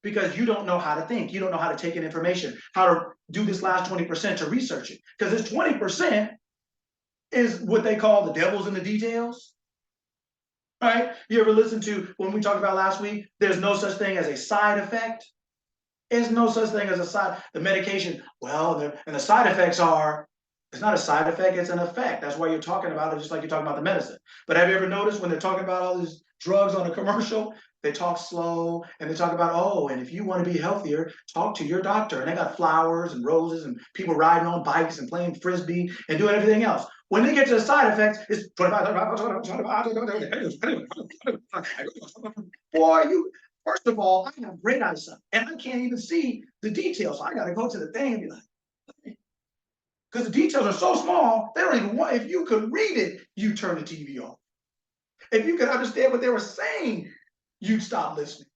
A: Because you don't know how to think, you don't know how to take in information, how to do this last 20% to research it. Because this 20% is what they call the devil's in the details. Right? You ever listen to when we talked about last week, there's no such thing as a side effect? There's no such thing as a side, the medication, well, and the side effects are, it's not a side effect, it's an effect. That's why you're talking about it, just like you're talking about the medicine. But have you ever noticed when they're talking about all these drugs on a commercial, they talk slow and they talk about, oh, and if you want to be healthier, talk to your doctor. And they got flowers and roses and people riding on bikes and playing frisbee and doing everything else. When they get to the side effects, it's 25. Boy, you. First of all, I have great eyesight and I can't even see the details. So I got to go to the thing and be like, because the details are so small, they don't even want, if you could read it, you turn the TV off. If you could understand what they were saying, you'd stop listening.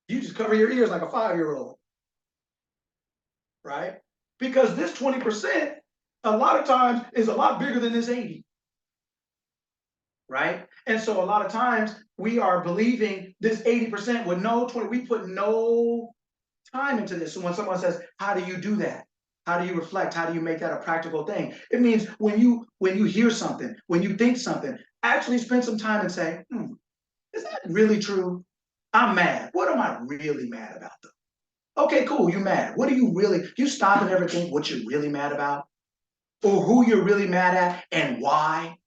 A: You just cover your ears like a 5-year-old, right? Because this 20%, a lot of times, is a lot bigger than this 80. Right? And so a lot of times we are believing this 80% with no 20, we put no time into this. So when someone says, how do you do that? How do you reflect? How do you make that a practical thing? It means when you hear something, when you think something, actually spend some time and say, is that really true? I'm mad. What am I really mad about though? Okay, cool, you're mad. What do you really, you stop and ever think what you're really mad about? Or who you're really mad at and why?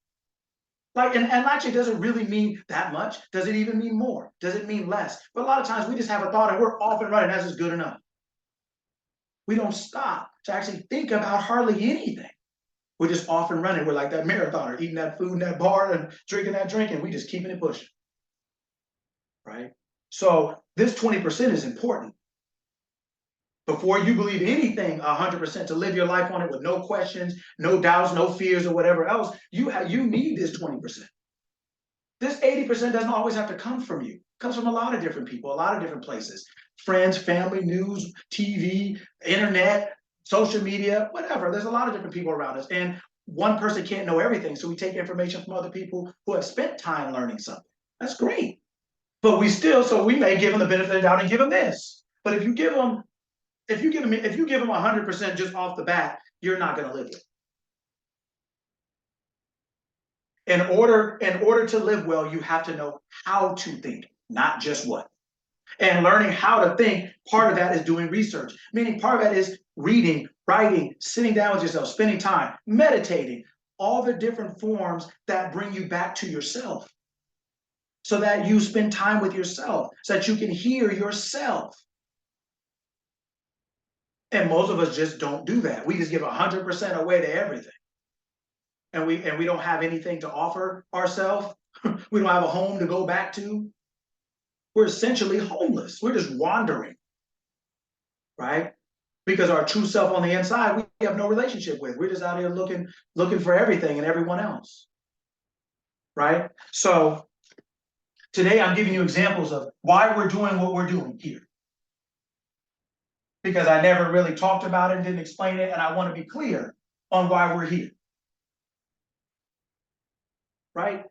A: Like, and actually, does it really mean that much? Does it even mean more? Does it mean less? But a lot of times we just have a thought and we're off and running. That's just good enough. We don't stop to actually think about hardly anything. We're just off and running. We're like that marathoner, eating that food in that bar and drinking that drink, and we just keeping it pushing. Right? So this 20% is important. Before you believe anything 100%, to live your life on it with no questions, no doubts, no fears, or whatever else, you need this 20%. This 80% doesn't always have to come from you. It comes from a lot of different people, a lot of different places. Friends, family, news, TV, internet, social media, whatever. There's a lot of different people around us. And one person can't know everything. So we take information from other people who have spent time learning something. That's great. But so we may give them the benefit of the doubt and give them this. But if you give them 100% just off the bat, you're not going to live it. In order to live well, you have to know how to think, not just what. And learning how to think, part of that is doing research, meaning part of that is reading, writing, sitting down with yourself, spending time, meditating, all the different forms that bring you back to yourself. So that you spend time with yourself, so that you can hear yourself. And most of us just don't do that. We just give 100% away to everything. And we don't have anything to offer ourselves. We don't have a home to go back to. We're essentially homeless. We're just wandering, right? Because our true self on the inside, we have no relationship with. We're just out here looking for everything and everyone else, right? So today I'm giving you examples of why we're doing what we're doing here. Because I never really talked about it and didn't explain it, and I want to be clear on why we're here. Right?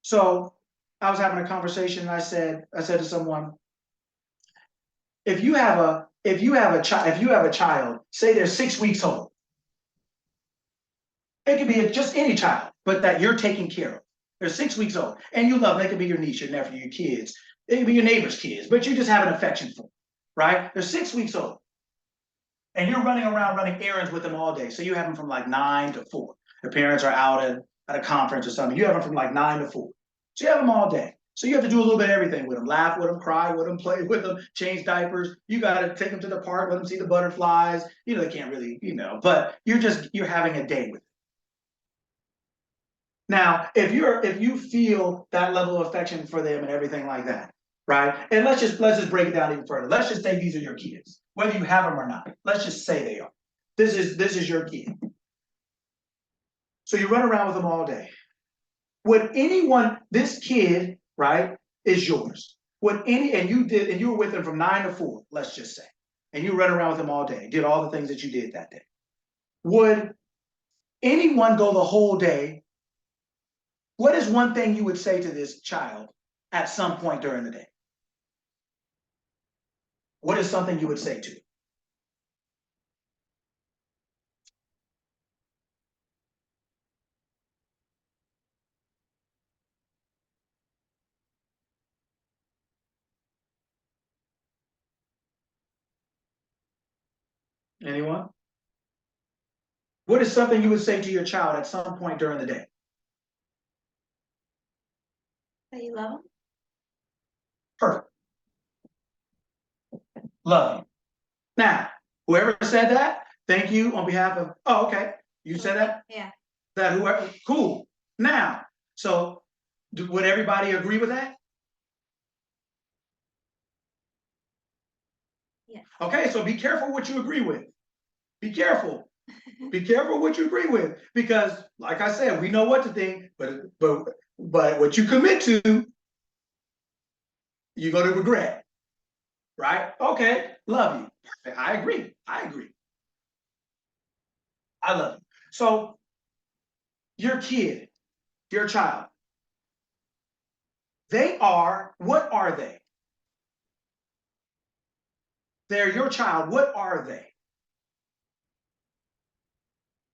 A: So I was having a conversation and I said to someone, if you have a child, say they're 6 weeks old, it could be just any child, but that you're taking care of. They're 6 weeks old, and you love them. They could be your niece, your nephew, your kids. They could be your neighbor's kids, but you just have an affection for them, right? They're 6 weeks old, and you're running around running errands with them all day. So you have them from like 9 to 4. Their parents are out at a conference or something. You have them from like 9 to 4. So you have them all day. So you have to do a little bit of everything with them. Laugh with them, cry with them, play with them, change diapers. You got to take them to the park, let them see the butterflies. They can't really, but you're having a day with them. Now, if you feel that level of affection for them and everything like that, right? And let's just break it down even further. Let's just say these are your kids, whether you have them or not. Let's just say they are. This is your kid. So you run around with them all day. Would anyone, this kid, right, is yours. And you were with them from 9 to 4, let's just say. And you run around with them all day, did all the things that you did that day. Would anyone go the whole day? What is one thing you would say to this child at some point during the day? What is something you would say to it? Anyone? What is something you would say to your child at some point during the day?
B: That you love them?
A: Perfect. Love you. Now, whoever said that, thank you on behalf of, oh, okay. You said that?
B: Yeah.
A: That whoever, cool. Now, so would everybody agree with that?
B: Yes.
A: Okay, so be careful what you agree with. Be careful. Be careful what you agree with, because like I said, we know what to think, but what you commit to, you're gonna regret. Right? Okay, love you. Perfect. I agree. I agree. I love you. So your kid, your child, what are they? They're your child. What are they?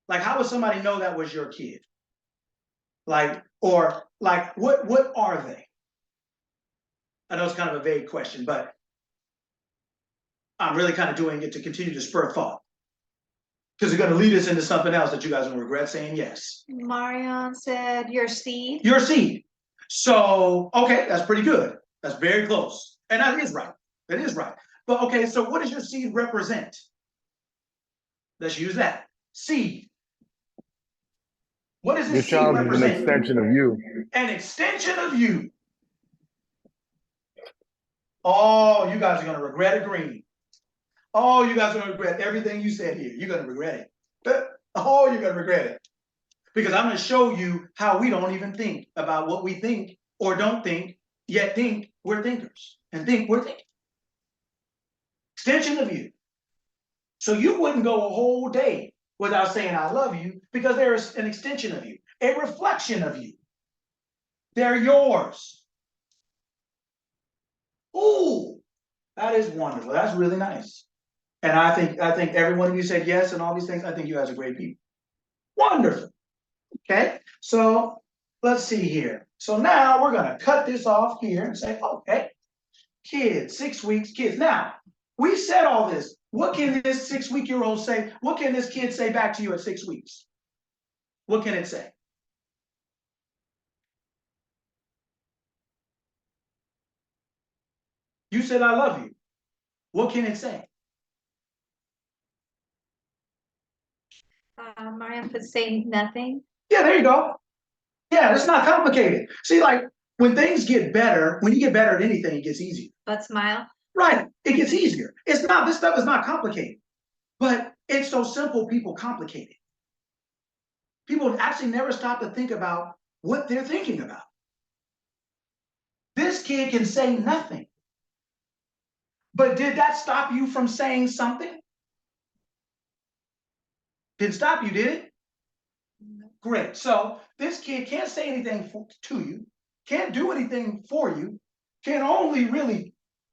A: Like, how would somebody know that was your kid? Like, or like, what are they? I know it's kind of a vague question, but I'm really kind of doing it to continue to spur thought. Because it's going to lead us into something else that you guys will regret saying yes.
B: Marion said your seed.
A: Your seed. So, okay, that's pretty good. That's very close. And that is right. That is right. But okay, so what does your seed represent? Let's use that. Seed. What does
D: Your
A: this seed
D: child is an
A: represent?
D: extension of you.
A: An extension of you. Oh, you guys are going to regret agreeing. Oh, you guys are going to regret everything you said here. You're going to regret it. Oh, you're going to regret it. Because I'm going to show you how we don't even think about what we think or don't think, yet think we're thinkers and think we're thinking. Extension of you. So you wouldn't go a whole day without saying I love you, because there is an extension of you, a reflection of you. They're yours. Ooh, that is wonderful. That's really nice. And I think every one of you said yes and all these things. I think you guys are great people. Wonderful. Okay, so let's see here. So now we're gonna cut this off here and say, okay, kids, 6 weeks, kids. Now, we said all this. What can this 6-week-old say? What can this kid say back to you at 6 weeks? What can it say? You said, I love you. What can it say?
B: Marion could say nothing.
A: Yeah, there you go. Yeah, it's not complicated. See, like when things get better, when you get better at anything, it gets easier.
B: But smile.
A: Right, it gets easier. This stuff is not complicated, but it's so simple, people complicate it. People actually never stop to think about what they're thinking about. This kid can say nothing. But did that stop you from saying something? Didn't stop you, did it? Great. So this kid can't say anything to you, can't do anything for you, can only really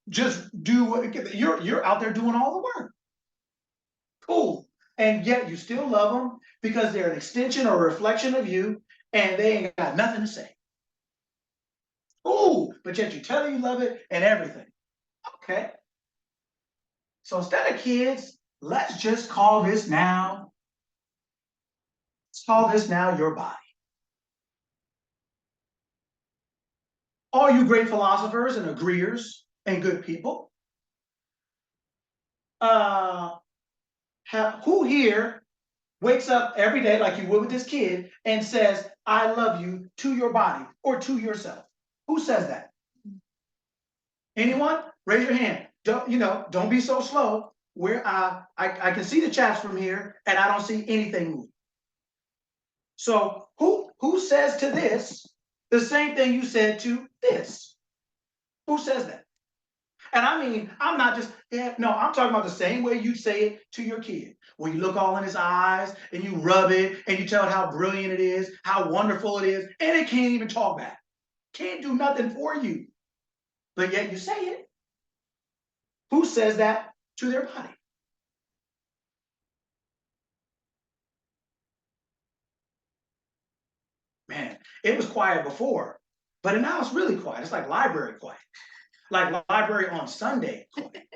A: just do what you're out there doing all the work. Cool. And yet you still love them because they're an extension or a reflection of you, and they ain't got nothing to say. Ooh, but yet you tell them you love it and everything. Okay. So instead of kids, let's just call this now. Let's call this now your body. All you great philosophers and agreeers and good people. Who here wakes up every day like you would with this kid and says, I love you to your body or to yourself? Who says that? Anyone? Raise your hand. Don't be so slow. Where I can see the chats from here and I don't see anything moving. So who says to this the same thing you said to this? Who says that? And I mean, I'm not just, I'm talking about the same way you say it to your kid. Where you look all in his eyes and you rub it and you tell it how brilliant it is, how wonderful it is, and it can't even talk back. Can't do nothing for you. But yet you say it. Who says that to their body? Man, it was quiet before, but now it's really quiet. It's like library quiet. Like library on Sunday quiet.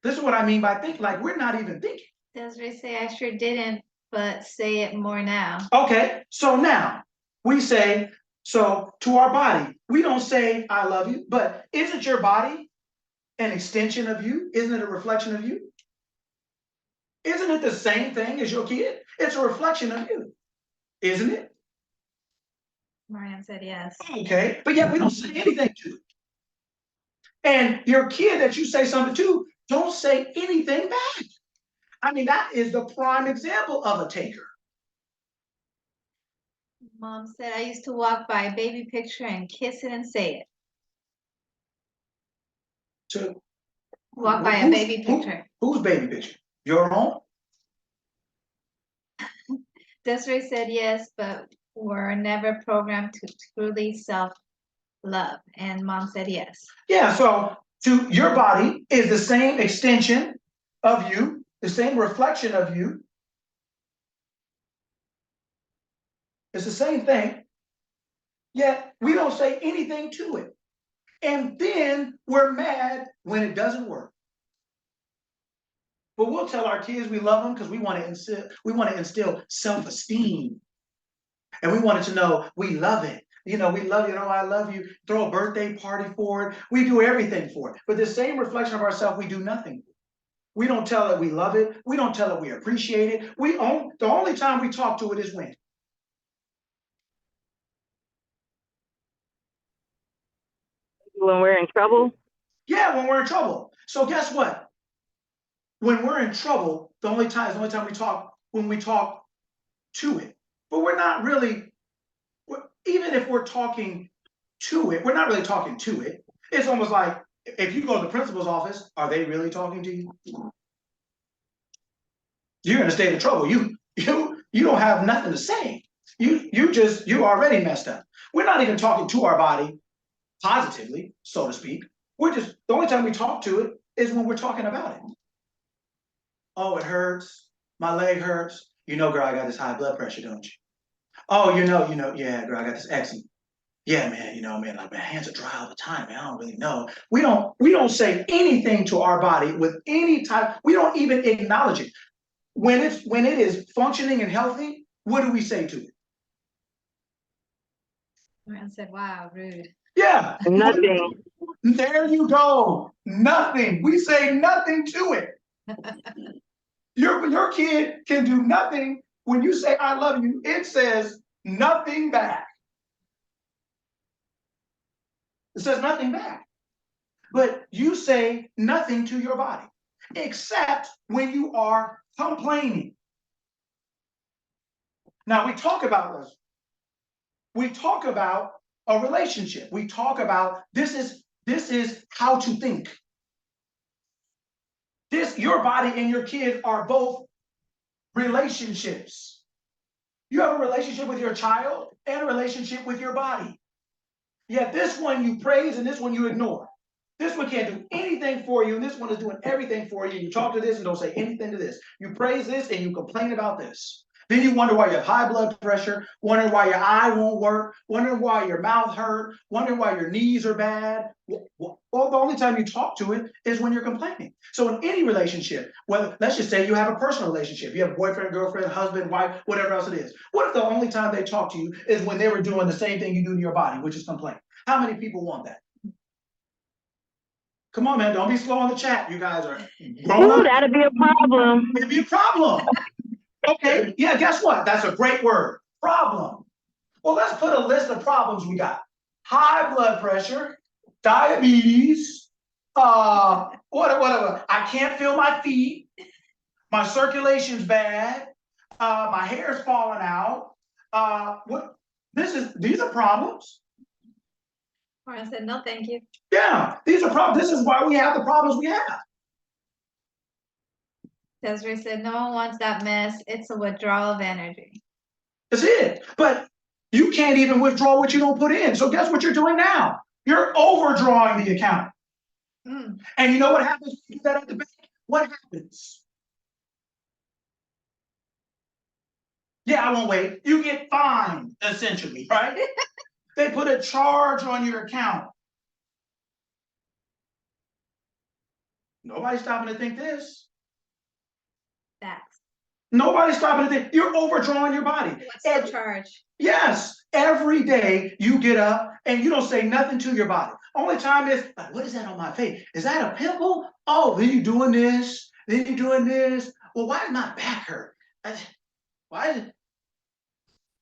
A: This is what I mean by thinking, like we're not even thinking.
B: Desiree say, I sure didn't, but say it more now.
A: Okay, so now we say, so to our body, we don't say I love you, but isn't your body an extension of you? Isn't it a reflection of you? Isn't it the same thing as your kid? It's a reflection of you, isn't it?
B: Marianne said yes.
A: Okay, but yet we don't say anything to it. And your kid that you say something to, don't say anything back. I mean, that is the prime example of a taker.
B: Mom said, I used to walk by a baby picture and kiss it and say it.
A: To
B: Walk by a baby picture.
A: Whose baby picture? Your own?
B: Desiree said yes, but were never programmed to truly self-love. And Mom said yes.
A: Yeah, so to your body is the same extension of you, the same reflection of you. It's the same thing, yet we don't say anything to it. And then we're mad when it doesn't work. But we'll tell our kids we love them because we want to instill self-esteem. And we want it to know we love it. We love you, I love you. Throw a birthday party for it. We do everything for it. But the same reflection of ourselves, we do nothing. We don't tell it we love it. We don't tell it we appreciate it. The only time we talk to it is when?
D: When we're in trouble?
A: Yeah, when we're in trouble. So guess what? When we're in trouble, the only time we talk, when we talk to it. But we're not really, even if we're talking to it, we're not really talking to it. It's almost like if you go to the principal's office, are they really talking to you? You're in a state of trouble. You don't have nothing to say. You already messed up. We're not even talking to our body positively, so to speak. The only time we talk to it is when we're talking about it. Oh, it hurts. My leg hurts. Girl, I got this high blood pressure, don't you? Oh, yeah, girl, I got this eczema. Yeah, man, like my hands are dry all the time, man. I don't really know. We don't say anything to our body with any type. We don't even acknowledge it. When it is functioning and healthy, what do we say to it?
B: Marianne said, wow, rude.
A: Yeah.
D: Nothing.
A: There you go. Nothing. We say nothing to it. Your kid can do nothing. When you say I love you, it says nothing back. It says nothing back. But you say nothing to your body, except when you are complaining. Now we talk about this. We talk about a relationship. We talk about this is how to think. Your body and your kid are both relationships. You have a relationship with your child and a relationship with your body. Yet this one you praise and this one you ignore. This one can't do anything for you, and this one is doing everything for you. You talk to this and don't say anything to this. You praise this and you complain about this. Then you wonder why you have high blood pressure, wonder why your eye won't work, wonder why your mouth hurt, wonder why your knees are bad. Well, the only time you talk to it is when you're complaining. So in any relationship, whether let's just say you have a personal relationship, you have a boyfriend, girlfriend, husband, wife, whatever else it is. What if the only time they talk to you is when they were doing the same thing you do to your body, which is complain? How many people want that? Come on, man, don't be slow on the chat. You guys are grown
D: Ooh,
A: up.
D: that'll be a problem.
A: It'd be a problem. Okay, yeah, guess what? That's a great word. Problem. Well, let's put a list of problems we got. High blood pressure, diabetes, whatever. I can't feel my feet. My circulation's bad. My hair's falling out. These are problems.
B: Lauren said, no, thank you.
A: Yeah, these are problems. This is why we have the problems we have.
B: Desiree said, no one wants that mess. It's a withdrawal of energy.
A: That's it. But you can't even withdraw what you don't put in. So guess what you're doing now? You're overdrawing the account.
B: Mm.
A: And you know what happens when you do that at the bank? What happens? Yeah, I won't wait. You get fined, essentially, right? They put a charge on your account. Nobody's stopping to think this.
B: That's
A: Nobody's stopping to think. You're overdrawing your body.
B: what's the charge?
A: Yes, every day you get up and you don't say nothing to your body. Only time is, like, what is that on my face? Is that a pimple? Oh, then you're doing this, then you're doing this. Well, why does my back hurt? Why is it?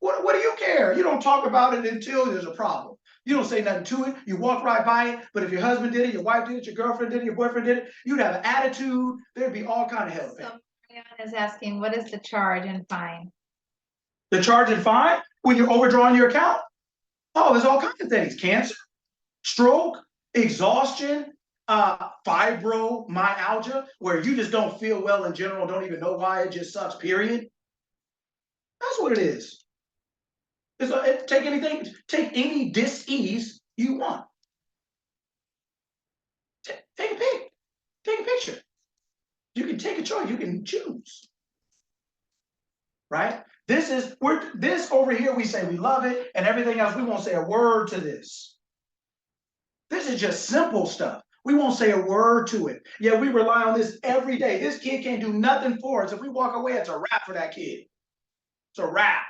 A: What do you care? You don't talk about it until there's a problem. You don't say nothing to it. You walk right by it. But if your husband did it, your wife did it, your girlfriend did it, your boyfriend did it, you'd have an attitude. There'd be all kind of hell.
B: So Marianne is asking, what is the charge and fine?
A: The charge and fine when you're overdrawing your account. Oh, there's all kinds of things: cancer, stroke, exhaustion, fibromyalgia, where you just don't feel well in general, don't even know why, it just sucks, period. That's what it is. Take any dis-ease you want. Take a pic, take a picture. You can take a choice, you can choose. Right? This over here, we say we love it, and everything else, we won't say a word to this. This is just simple stuff. We won't say a word to it. Yet we rely on this every day. This kid can't do nothing for us. If we walk away, it's a wrap for that kid. It's a wrap.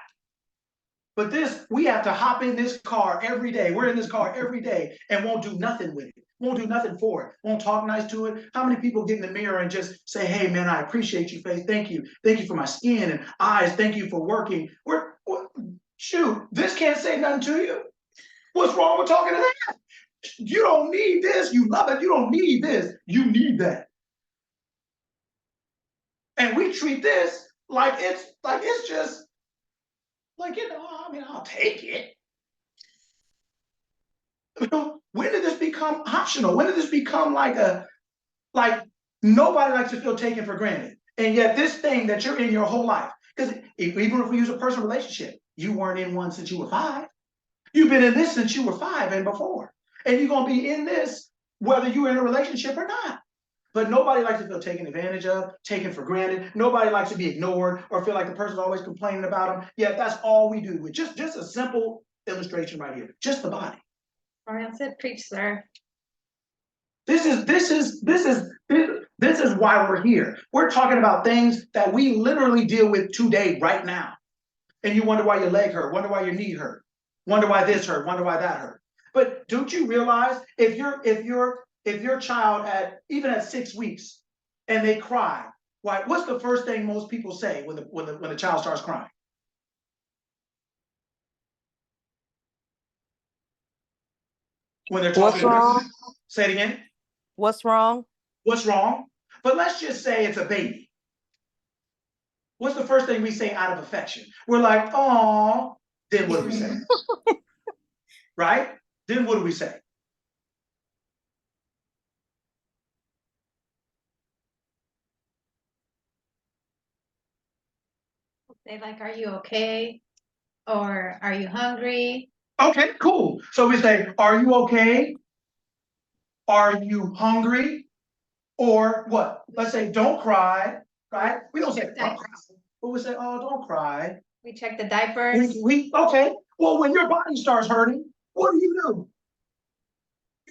A: But this, we have to hop in this car every day. We're in this car every day and won't do nothing with it. Won't do nothing for it. Won't talk nice to it. How many people get in the mirror and just say, hey, man, I appreciate you, face. Thank you. Thank you for my skin and eyes. Thank you for working. Shoot, this can't say nothing to you. What's wrong with talking to that? You don't need this. You love it. You don't need this. You need that. And we treat this like it's just like, I mean, I'll take it. When did this become optional? When did this become like nobody likes to feel taken for granted? And yet this thing that you're in your whole life, because even if we use a personal relationship, you weren't in one since you were 5. You've been in this since you were 5 and before. And you're going to be in this whether you're in a relationship or not. But nobody likes to feel taken advantage of, taken for granted. Nobody likes to be ignored or feel like the person's always complaining about them. Yet that's all we do with just a simple illustration right here. Just the body.
B: Marianne said, preach, sir.
A: This is why we're here. We're talking about things that we literally deal with today, right now. And you wonder why your leg hurt, wonder why your knee hurt, wonder why this hurt, wonder why that hurt. But don't you realize if your child even at 6 weeks and they cry, why? What's the first thing most people say when the child starts crying? When they're talking.
E: What's wrong?
A: Say it again.
E: What's wrong?
A: What's wrong? But let's just say it's a baby. What's the first thing we say out of affection? We're like, oh. Then what do we say? Right? Then what do we say?
B: They like, are you okay? Or are you hungry?
A: Okay, cool. So we say, are you okay? Are you hungry? Or what? Let's say, don't cry, right? We don't say, don't cry. But we say, oh, don't cry.
B: We check the diapers.
A: Okay. Well, when your body starts hurting, what do? You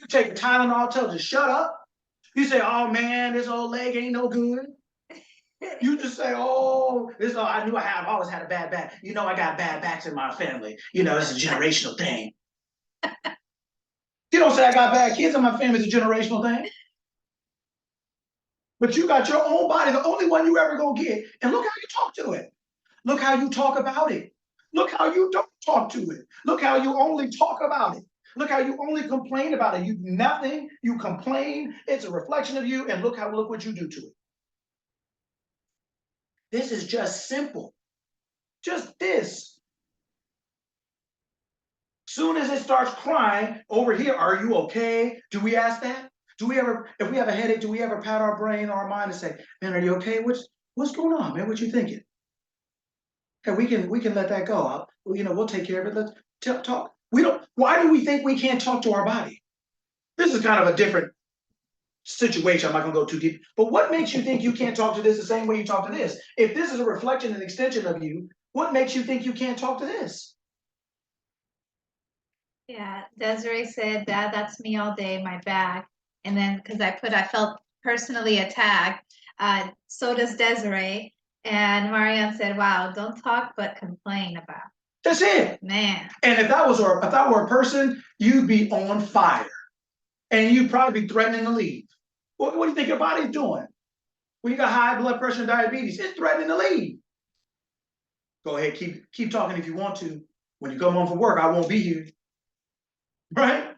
A: take a Tylenol, tell it to shut up. You say, oh man, this old leg ain't no good. You just say, oh, I knew I've always had a bad back. You know, I got bad backs in my family. You know, it's a generational thing. You don't say I got bad kids in my family, it's a generational thing. But you got your own body, the only one you ever gonna get. And look how you talk to it. Look how you talk about it. Look how you don't talk to it. Look how you only talk about it. Look how you only complain about it. You do nothing, you complain, it's a reflection of you, and look what you do to it. This is just simple. Just this. Soon as it starts crying over here, are you okay? Do we ask that? Do we ever, if we have a headache, do we ever pat our brain or our mind and say, man, are you okay? What's going on, man? What you thinking? Okay, we can let that go. We'll take care of it. Let's talk. Why do we think we can't talk to our body? This is kind of a different situation. I'm not gonna go too deep. But what makes you think you can't talk to this the same way you talk to this? If this is a reflection and extension of you, what makes you think you can't talk to this?
B: Yeah, Desiree said that that's me all day, my back. And then because I felt personally attacked. So does Desiree. And Marianne said, wow, don't talk but complain about.
A: That's it.
B: Man.
A: And if that were a person, you'd be on fire. And you'd probably be threatening to leave. What do you think your body's doing? When you got high blood pressure and diabetes, it's threatening to leave. Go ahead, keep talking if you want to. When you come home from work, I won't be here. Right?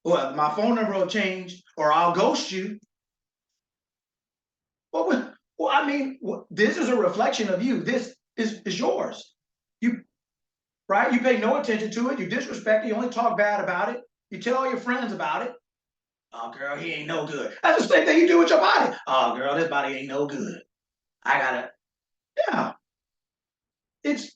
A: Well, my phone number will change, or I'll ghost you. Well, I mean, this is a reflection of you. This is yours. Right? You pay no attention to it. You disrespect it. You only talk bad about it. You tell all your friends about it. Oh, girl, he ain't no good. That's the same thing you do with your body. Oh, girl, this body ain't no good. Yeah. It's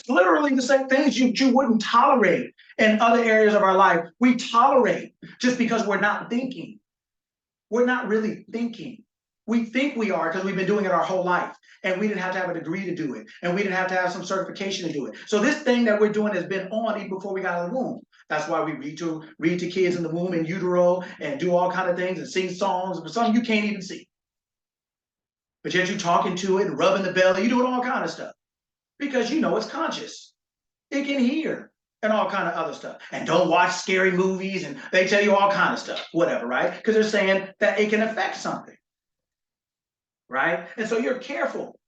A: literally the same things you wouldn't tolerate in other areas of our life. We tolerate just because we're not thinking. We're not really thinking. We think we are because we've been doing it our whole life, and we didn't have to have a degree to do it, and we didn't have to have some certification to do it. So this thing that we're doing has been on even before we got out of the womb. That's why we read to kids in the womb, in utero, and do all kind of things and sing songs, but some you can't even see. But yet you're talking to it and rubbing the belly, you're doing all kind of stuff because you know it's conscious. It can hear and all kind of other stuff. And don't watch scary movies, and they tell you all kind of stuff, whatever, right? Because they're saying that it can affect something. Right? And so you're careful.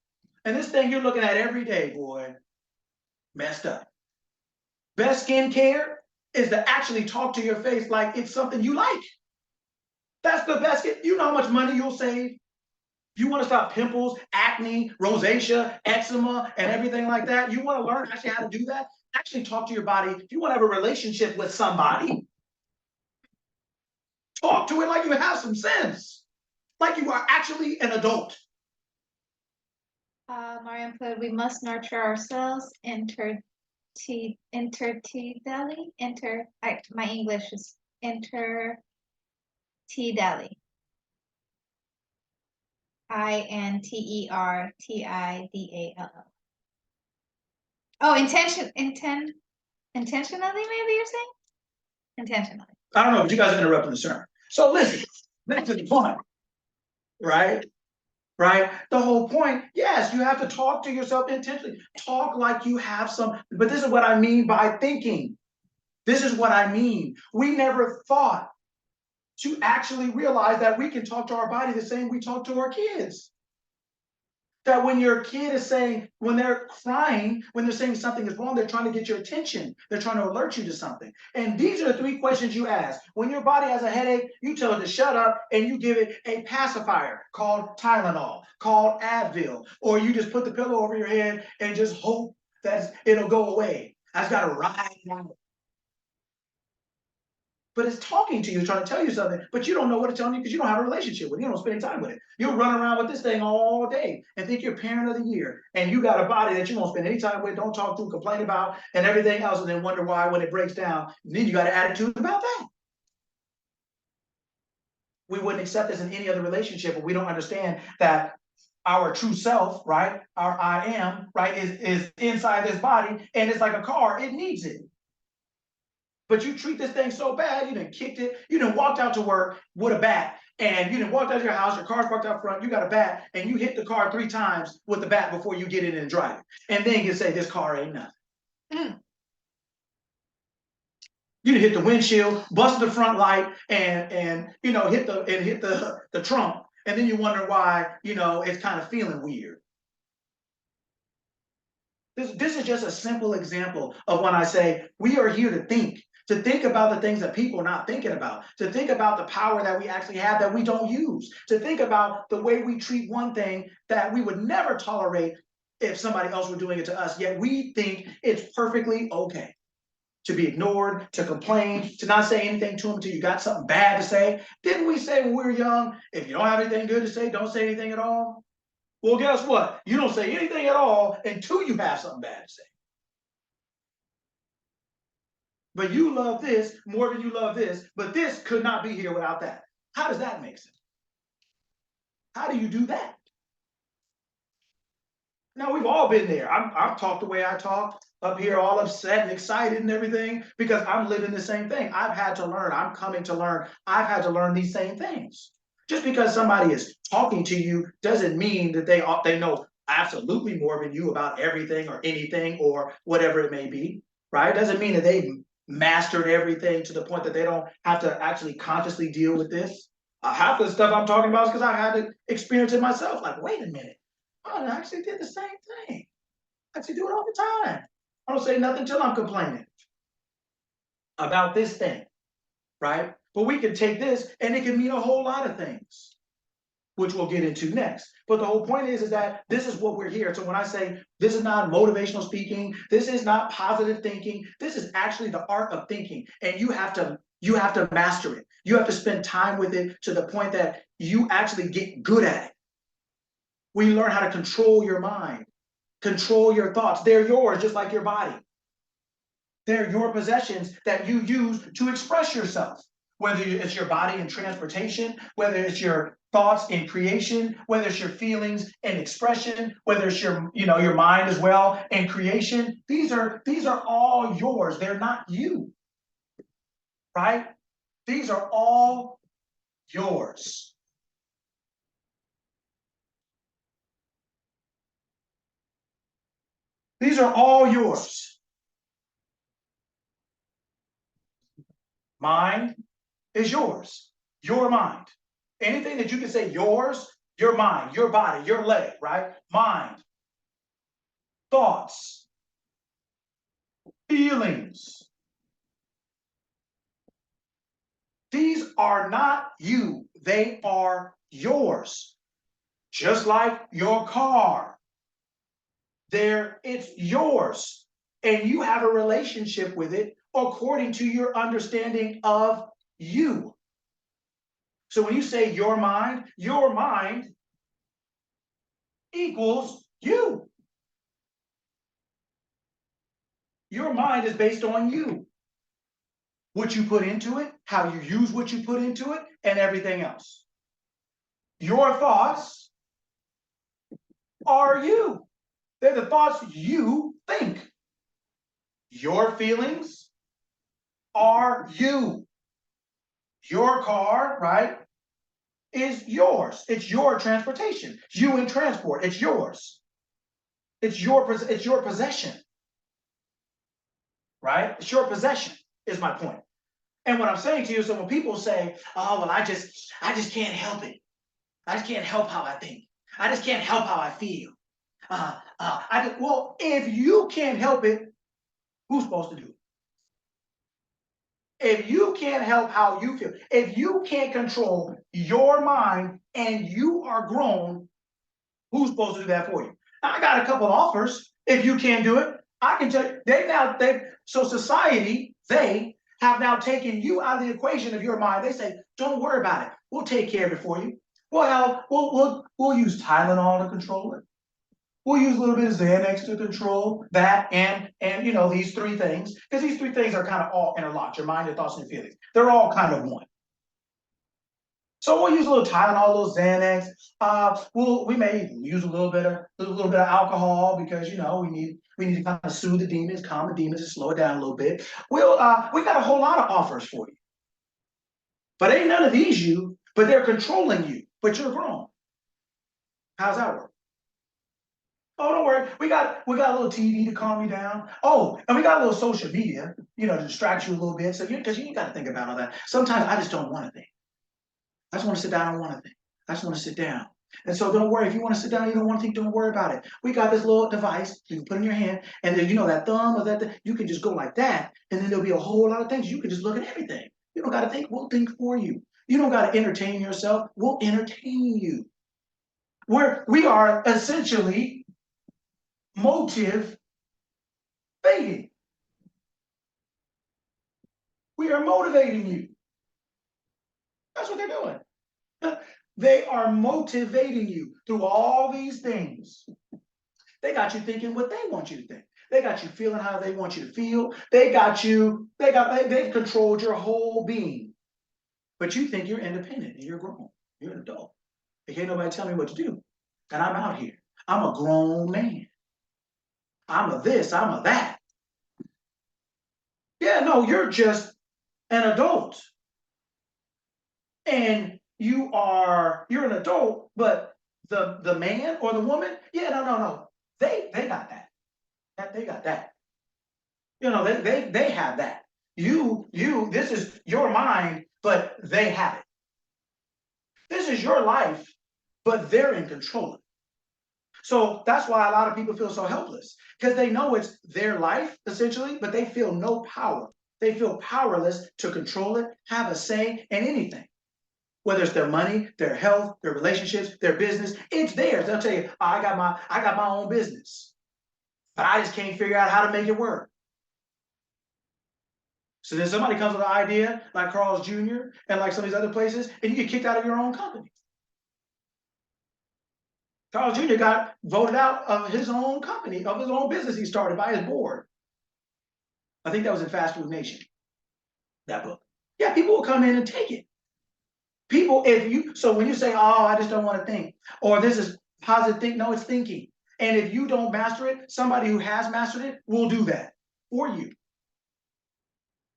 A: And this thing you're looking at every day, boy, messed up. Best skincare is to actually talk to your face like it's something you like. That's the best. You know how much money you'll save? You want to stop pimples, acne, rosacea, eczema, and everything like that? You want to learn actually how to do that? Actually talk to your body. If you want to have a relationship with somebody, talk to it like you have some sense. Like you are actually an adult.
B: Mariam put, we must nurture ourselves. My English is Intertidally. Intertidall. Oh, intentionally, maybe you're saying? Intentionally.
A: I don't know, but you guys are interrupting the sermon. So listen, back to the point, right? Right? The whole point, yes, you have to talk to yourself intentionally. Talk like you have some, but this is what I mean by thinking. This is what I mean. We never thought to actually realize that we can talk to our body the same we talk to our kids. That when your kid is saying, when they're crying, when they're saying something is wrong, they're trying to get your attention. They're trying to alert you to something. And these are the 3 questions you ask. When your body has a headache, you tell it to shut up and you give it a pacifier called Tylenol, called Advil, or you just put the pillow over your head and just hope that it'll go away. I've got to ride it out. But it's talking to you, trying to tell you something, but you don't know what it's telling you because you don't have a relationship with it. You don't spend time with it. You'll run around with this thing all day and think you're parent of the year. And you got a body that you won't spend any time with, don't talk to, complain about, and everything else, and then wonder why when it breaks down, then you got an attitude about that. We wouldn't accept this in any other relationship, but we don't understand that our true self, right? Our I am, right, is inside this body, and it's like a car, it needs it. But you treat this thing so bad, you done kicked it, you done walked out to work with a bat, and you done walked out of your house, your car's parked out front, you got a bat, and you hit the car 3 times with the bat before you get in and drive it. And then you say, this car ain't nothing. You hit the windshield, busted the front light, and hit the trunk, and then you wonder why it's kind of feeling weird. This is just a simple example of when I say we are here to think about the things that people are not thinking about, to think about the power that we actually have that we don't use, to think about the way we treat one thing that we would never tolerate if somebody else were doing it to us, yet we think it's perfectly okay to be ignored, to complain, to not say anything to them until you got something bad to say. Didn't we say when we were young, if you don't have anything good to say, don't say anything at all? Well, guess what? You don't say anything at all until you have something bad to say. But you love this more than you love this, but this could not be here without that. How does that make sense? How do you do that? Now, we've all been there. I've talked the way I talk up here, all upset and excited and everything, because I'm living the same thing. I've had to learn. I'm coming to learn. I've had to learn these same things. Just because somebody is talking to you doesn't mean that they know absolutely more than you about everything or anything or whatever it may be, right? Doesn't mean that they've mastered everything to the point that they don't have to actually consciously deal with this. Half of the stuff I'm talking about is because I've had to experience it myself. Like, wait a minute. I actually did the same thing. I actually do it all the time. I don't say nothing till I'm complaining about this thing, right? But we can take this and it can mean a whole lot of things, which we'll get into next. But the whole point is that this is what we're here. So when I say this is not motivational speaking, this is not positive thinking, this is actually the art of thinking. And you have to master it. You have to spend time with it to the point that you actually get good at it. We learn how to control your mind, control your thoughts. They're yours, just like your body. They're your possessions that you use to express yourself, whether it's your body in transportation, whether it's your thoughts in creation, whether it's your feelings in expression, whether it's your mind as well in creation. These are all yours. They're not you, right? These are all yours. These are all yours. Mind is yours, your mind. Anything that you can say yours, your mind, your body, your leg, right? Mind, thoughts, feelings. These are not you, they are yours. Just like your car. It's yours. And you have a relationship with it according to your understanding of you. So when you say your mind equals you. Your mind is based on you. What you put into it, how you use what you put into it, and everything else. Your thoughts are you. They're the thoughts you think. Your feelings are you. Your car, right, is yours. It's your transportation. You in transport, it's yours. It's your possession. Right? It's your possession, is my point. And what I'm saying to you is that when people say, oh, well, I just can't help it. I just can't help how I think. I just can't help how I feel. Well, if you can't help it, who's supposed to do it? If you can't help how you feel, if you can't control your mind and you are grown, who's supposed to do that for you? I got a couple offers. If you can't do it, I can tell you, so society, they have now taken you out of the equation of your mind. They say, don't worry about it. We'll take care of it for you. Well, we'll use Tylenol to control it. We'll use a little bit of Xanax to control that and these three things, because these three things are kind of all interlocked, your mind, your thoughts, and your feelings. They're all kind of one. So we'll use a little Tylenol, a little Xanax. We may use a little bit of alcohol because we need to kind of soothe the demons, calm the demons, and slow it down a little bit. We got a whole lot of offers for you. But ain't none of these you, but they're controlling you, but you're grown. How's that work? Oh, don't worry. We got a little TV to calm you down. Oh, and we got a little social media, to distract you a little bit. So because you got to think about all that. Sometimes I just don't want to think. I just want to sit down. I don't want to think. I just want to sit down. And so don't worry. If you want to sit down, you don't want to think. Don't worry about it. We got this little device you can put in your hand, and then that thumb or you can just go like that, and then there'll be a whole lot of things. You can just look at everything. You don't got to think. We'll think for you. You don't got to entertain yourself. We'll entertain you. We are essentially motive baiting. We are motivating you. That's what they're doing. They are motivating you through all these things. They got you thinking what they want you to think. They got you feeling how they want you to feel. They've controlled your whole being. But you think you're independent and you're grown. You're an adult. And can't nobody tell me what to do. And I'm out here. I'm a grown man. I'm a this, I'm a that. Yeah, no, you're just an adult. And you're an adult, but the man or the woman, yeah, no. They got that. They got that. They have that. This is your mind, but they have it. This is your life, but they're in control of it. So that's why a lot of people feel so helpless, because they know it's their life essentially, but they feel no power. They feel powerless to control it, have a say in anything. Whether it's their money, their health, their relationships, their business, it's theirs. They'll tell you, I got my own business, but I just can't figure out how to make it work. So then somebody comes with an idea like Carl's Jr. and like some of these other places, and you get kicked out of your own company. Carl Jr. got voted out of his own company, of his own business he started by his board. I think that was in Fast Food Nation, that book. Yeah, people will come in and take it. So when you say, oh, I just don't want to think, or this is positive think, no, it's thinking. And if you don't master it, somebody who has mastered it will do that for you.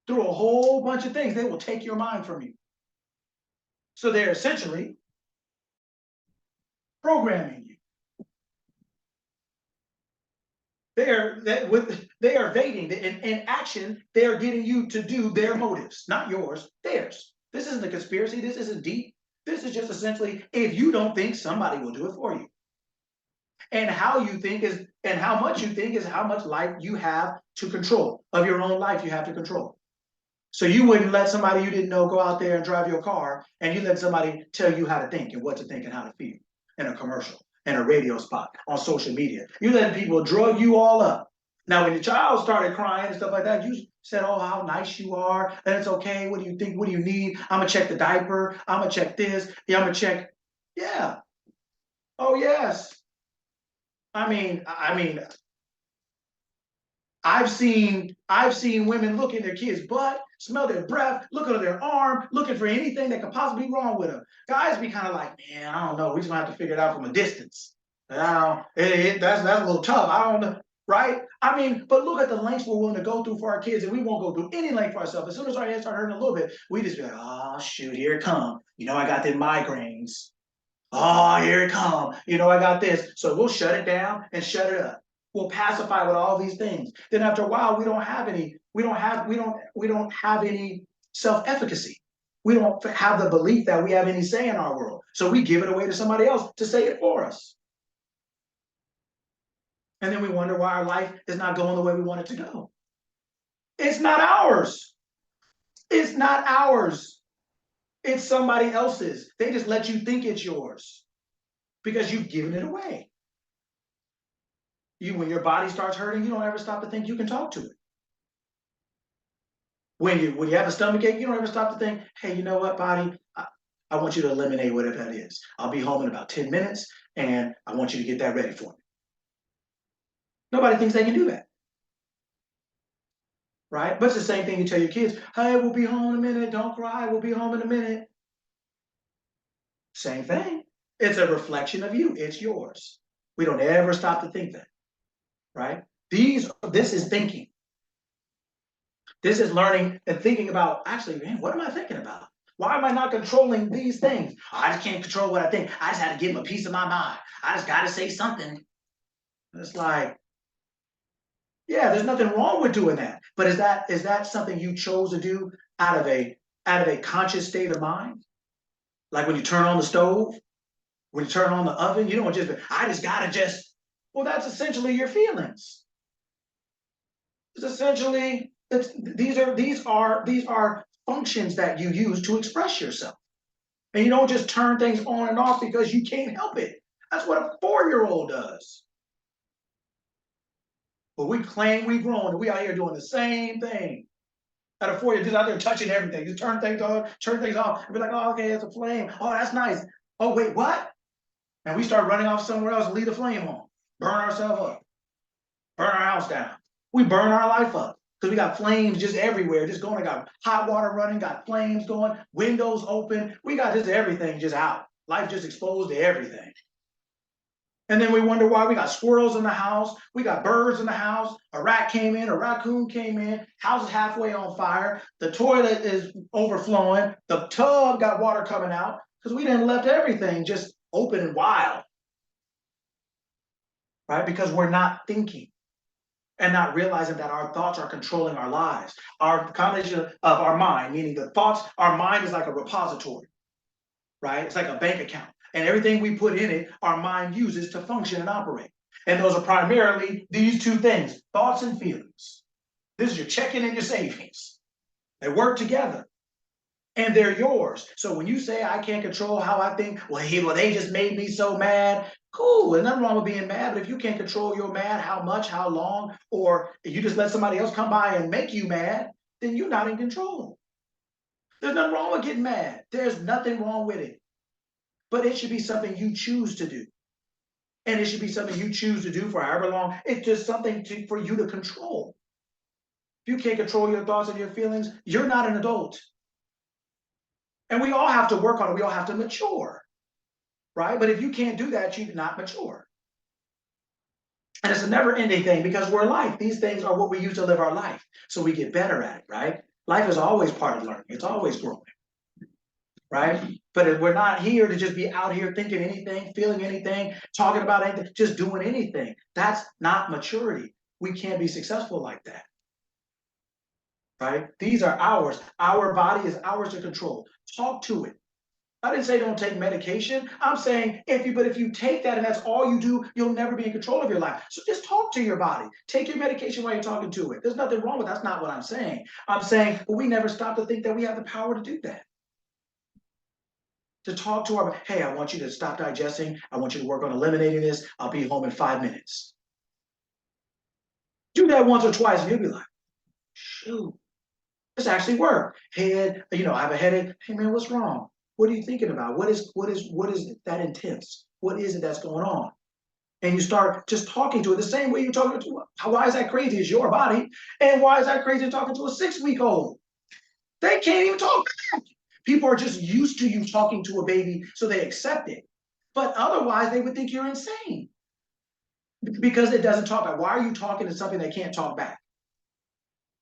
A: Through a whole bunch of things, they will take your mind from you. So they're essentially programming you. They are evading. In action, they are getting you to do their motives, not yours, theirs. This isn't a conspiracy. This isn't deep. This is just essentially, if you don't think, somebody will do it for you. And how you think is, and how much you think is how much life you have to control, of your own life you have to control. So you wouldn't let somebody you didn't know go out there and drive your car, and you let somebody tell you how to think and what to think and how to feel in a commercial, in a radio spot, on social media. You letting people drug you all up. Now, when the child started crying and stuff like that, you said, oh, how nice you are, and it's okay, what do you think, what do you need? I'm gonna check the diaper, I'm gonna check this, yeah, I'm gonna check, yeah. Oh, yes. I mean, I've seen women look in their kids' butt, smell their breath, look under their arm, looking for anything that could possibly be wrong with them. Guys be kind of like, man, I don't know. We just gonna have to figure it out from a distance. That's a little tough. I don't know, right? I mean, but look at the lengths we're willing to go through for our kids, and we won't go through any length for ourselves. As soon as our heads start hurting a little bit, we just be like, oh shoot, here it come. I got them migraines. Oh, here it come. I got this. So we'll shut it down and shut it up. We'll pacify with all these things. Then after a while, we don't have any self-efficacy. We don't have the belief that we have any say in our world. So we give it away to somebody else to say it for us. And then we wonder why our life is not going the way we want it to go. It's not ours. It's not ours. It's somebody else's. They just let you think it's yours because you've given it away. When your body starts hurting, you don't ever stop to think you can talk to it. When you have a stomach ache, you don't ever stop to think, hey, you know what, body? I want you to eliminate whatever that is. I'll be home in about 10 minutes, and I want you to get that ready for me. Nobody thinks they can do that. Right? But it's the same thing you tell your kids, hey, we'll be home in a minute, don't cry, we'll be home in a minute. Same thing. It's a reflection of you, it's yours. We don't ever stop to think that, right? This is thinking. This is learning and thinking about, actually, man, what am I thinking about? Why am I not controlling these things? I just can't control what I think. I just had to give them a piece of my mind. I just got to say something. And it's like, yeah, there's nothing wrong with doing that. But is that something you chose to do out of a conscious state of mind? Like when you turn on the stove, when you turn on the oven, you don't just, I just gotta just, well, that's essentially your feelings. It's essentially, these are functions that you use to express yourself. And you don't just turn things on and off because you can't help it. That's what a 4-year-old does. But we claim we grown and we out here doing the same thing. At a 4-year, just out there touching everything. Just turn things on, turn things off, and be like, oh, okay, it's a flame. Oh, that's nice. Oh, wait, what? And we start running off somewhere else and leave the flame on. Burn ourselves up. Burn our house down. We burn our life up. Because we got flames just everywhere, just going. Got hot water running, got flames going, windows open. We got just everything just out. Life just exposed to everything. And then we wonder why we got squirrels in the house, we got birds in the house, a rat came in, a raccoon came in, house is halfway on fire, the toilet is overflowing, the tub got water coming out, because we didn't left everything just open and wild. Right? Because we're not thinking and not realizing that our thoughts are controlling our lives. Our combination of our mind, meaning the thoughts, our mind is like a repository, right? It's like a bank account. And everything we put in it, our mind uses to function and operate. And those are primarily these two things, thoughts and feelings. This is your checking and your savings. They work together. And they're yours. So when you say I can't control how I think, well, they just made me so mad. Cool, there's nothing wrong with being mad, but if you can't control your mad, how much, how long, or if you just let somebody else come by and make you mad, then you're not in control. There's nothing wrong with getting mad. There's nothing wrong with it. But it should be something you choose to do. And it should be something you choose to do for however long. It's just something for you to control. If you can't control your thoughts and your feelings, you're not an adult. And we all have to work on it. We all have to mature, right? But if you can't do that, you're not mature. And it's a never-ending thing because we're life. These things are what we use to live our life. So we get better at it, right? Life is always part of learning. It's always growing, right? But we're not here to just be out here thinking anything, feeling anything, talking about anything, just doing anything. That's not maturity. We can't be successful like that. Right? These are ours. Our body is ours to control. Talk to it. I didn't say don't take medication. I'm saying if you take that and that's all you do, you'll never be in control of your life. So just talk to your body. Take your medication while you're talking to it. There's nothing wrong with that. That's not what I'm saying. I'm saying, but we never stop to think that we have the power to do that. To talk to our, hey, I want you to stop digesting. I want you to work on eliminating this. I'll be home in 5 minutes. Do that once or twice and you'll be like, shoot. This actually worked. Head, I have a headache. Hey man, what's wrong? What are you thinking about? What is that intense? What is it that's going on? And you start just talking to it the same way you're talking to. Why is that crazy? It's your body. And why is that crazy talking to a 6-week-old? They can't even talk back. People are just used to you talking to a baby, so they accept it. But otherwise, they would think you're insane because it doesn't talk back. Why are you talking to something that can't talk back?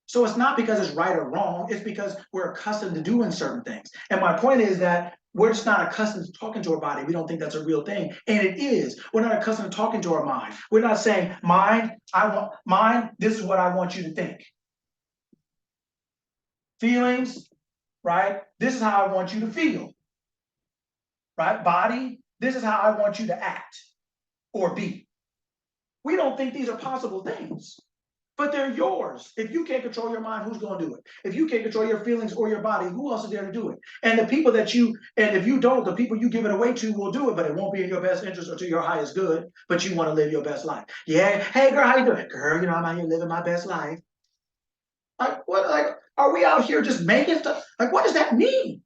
A: So it's not because it's right or wrong, it's because we're accustomed to doing certain things. And my point is that we're just not accustomed to talking to our body. We don't think that's a real thing. And it is. We're not accustomed to talking to our mind. We're not saying, mind, this is what I want you to think. Feelings, right? This is how I want you to feel. Right? Body, this is how I want you to act or be. We don't think these are possible things. But they're yours. If you can't control your mind, who's going to do it? If you can't control your feelings or your body, who else is there to do it? And the people and if you don't, the people you give it away to will do it, but it won't be in your best interest or to your highest good, but you want to live your best life. Yeah, hey girl, how you doing? Girl, I'm out here living my best life. Like, what, are we out here just making stuff? Like, what does that mean?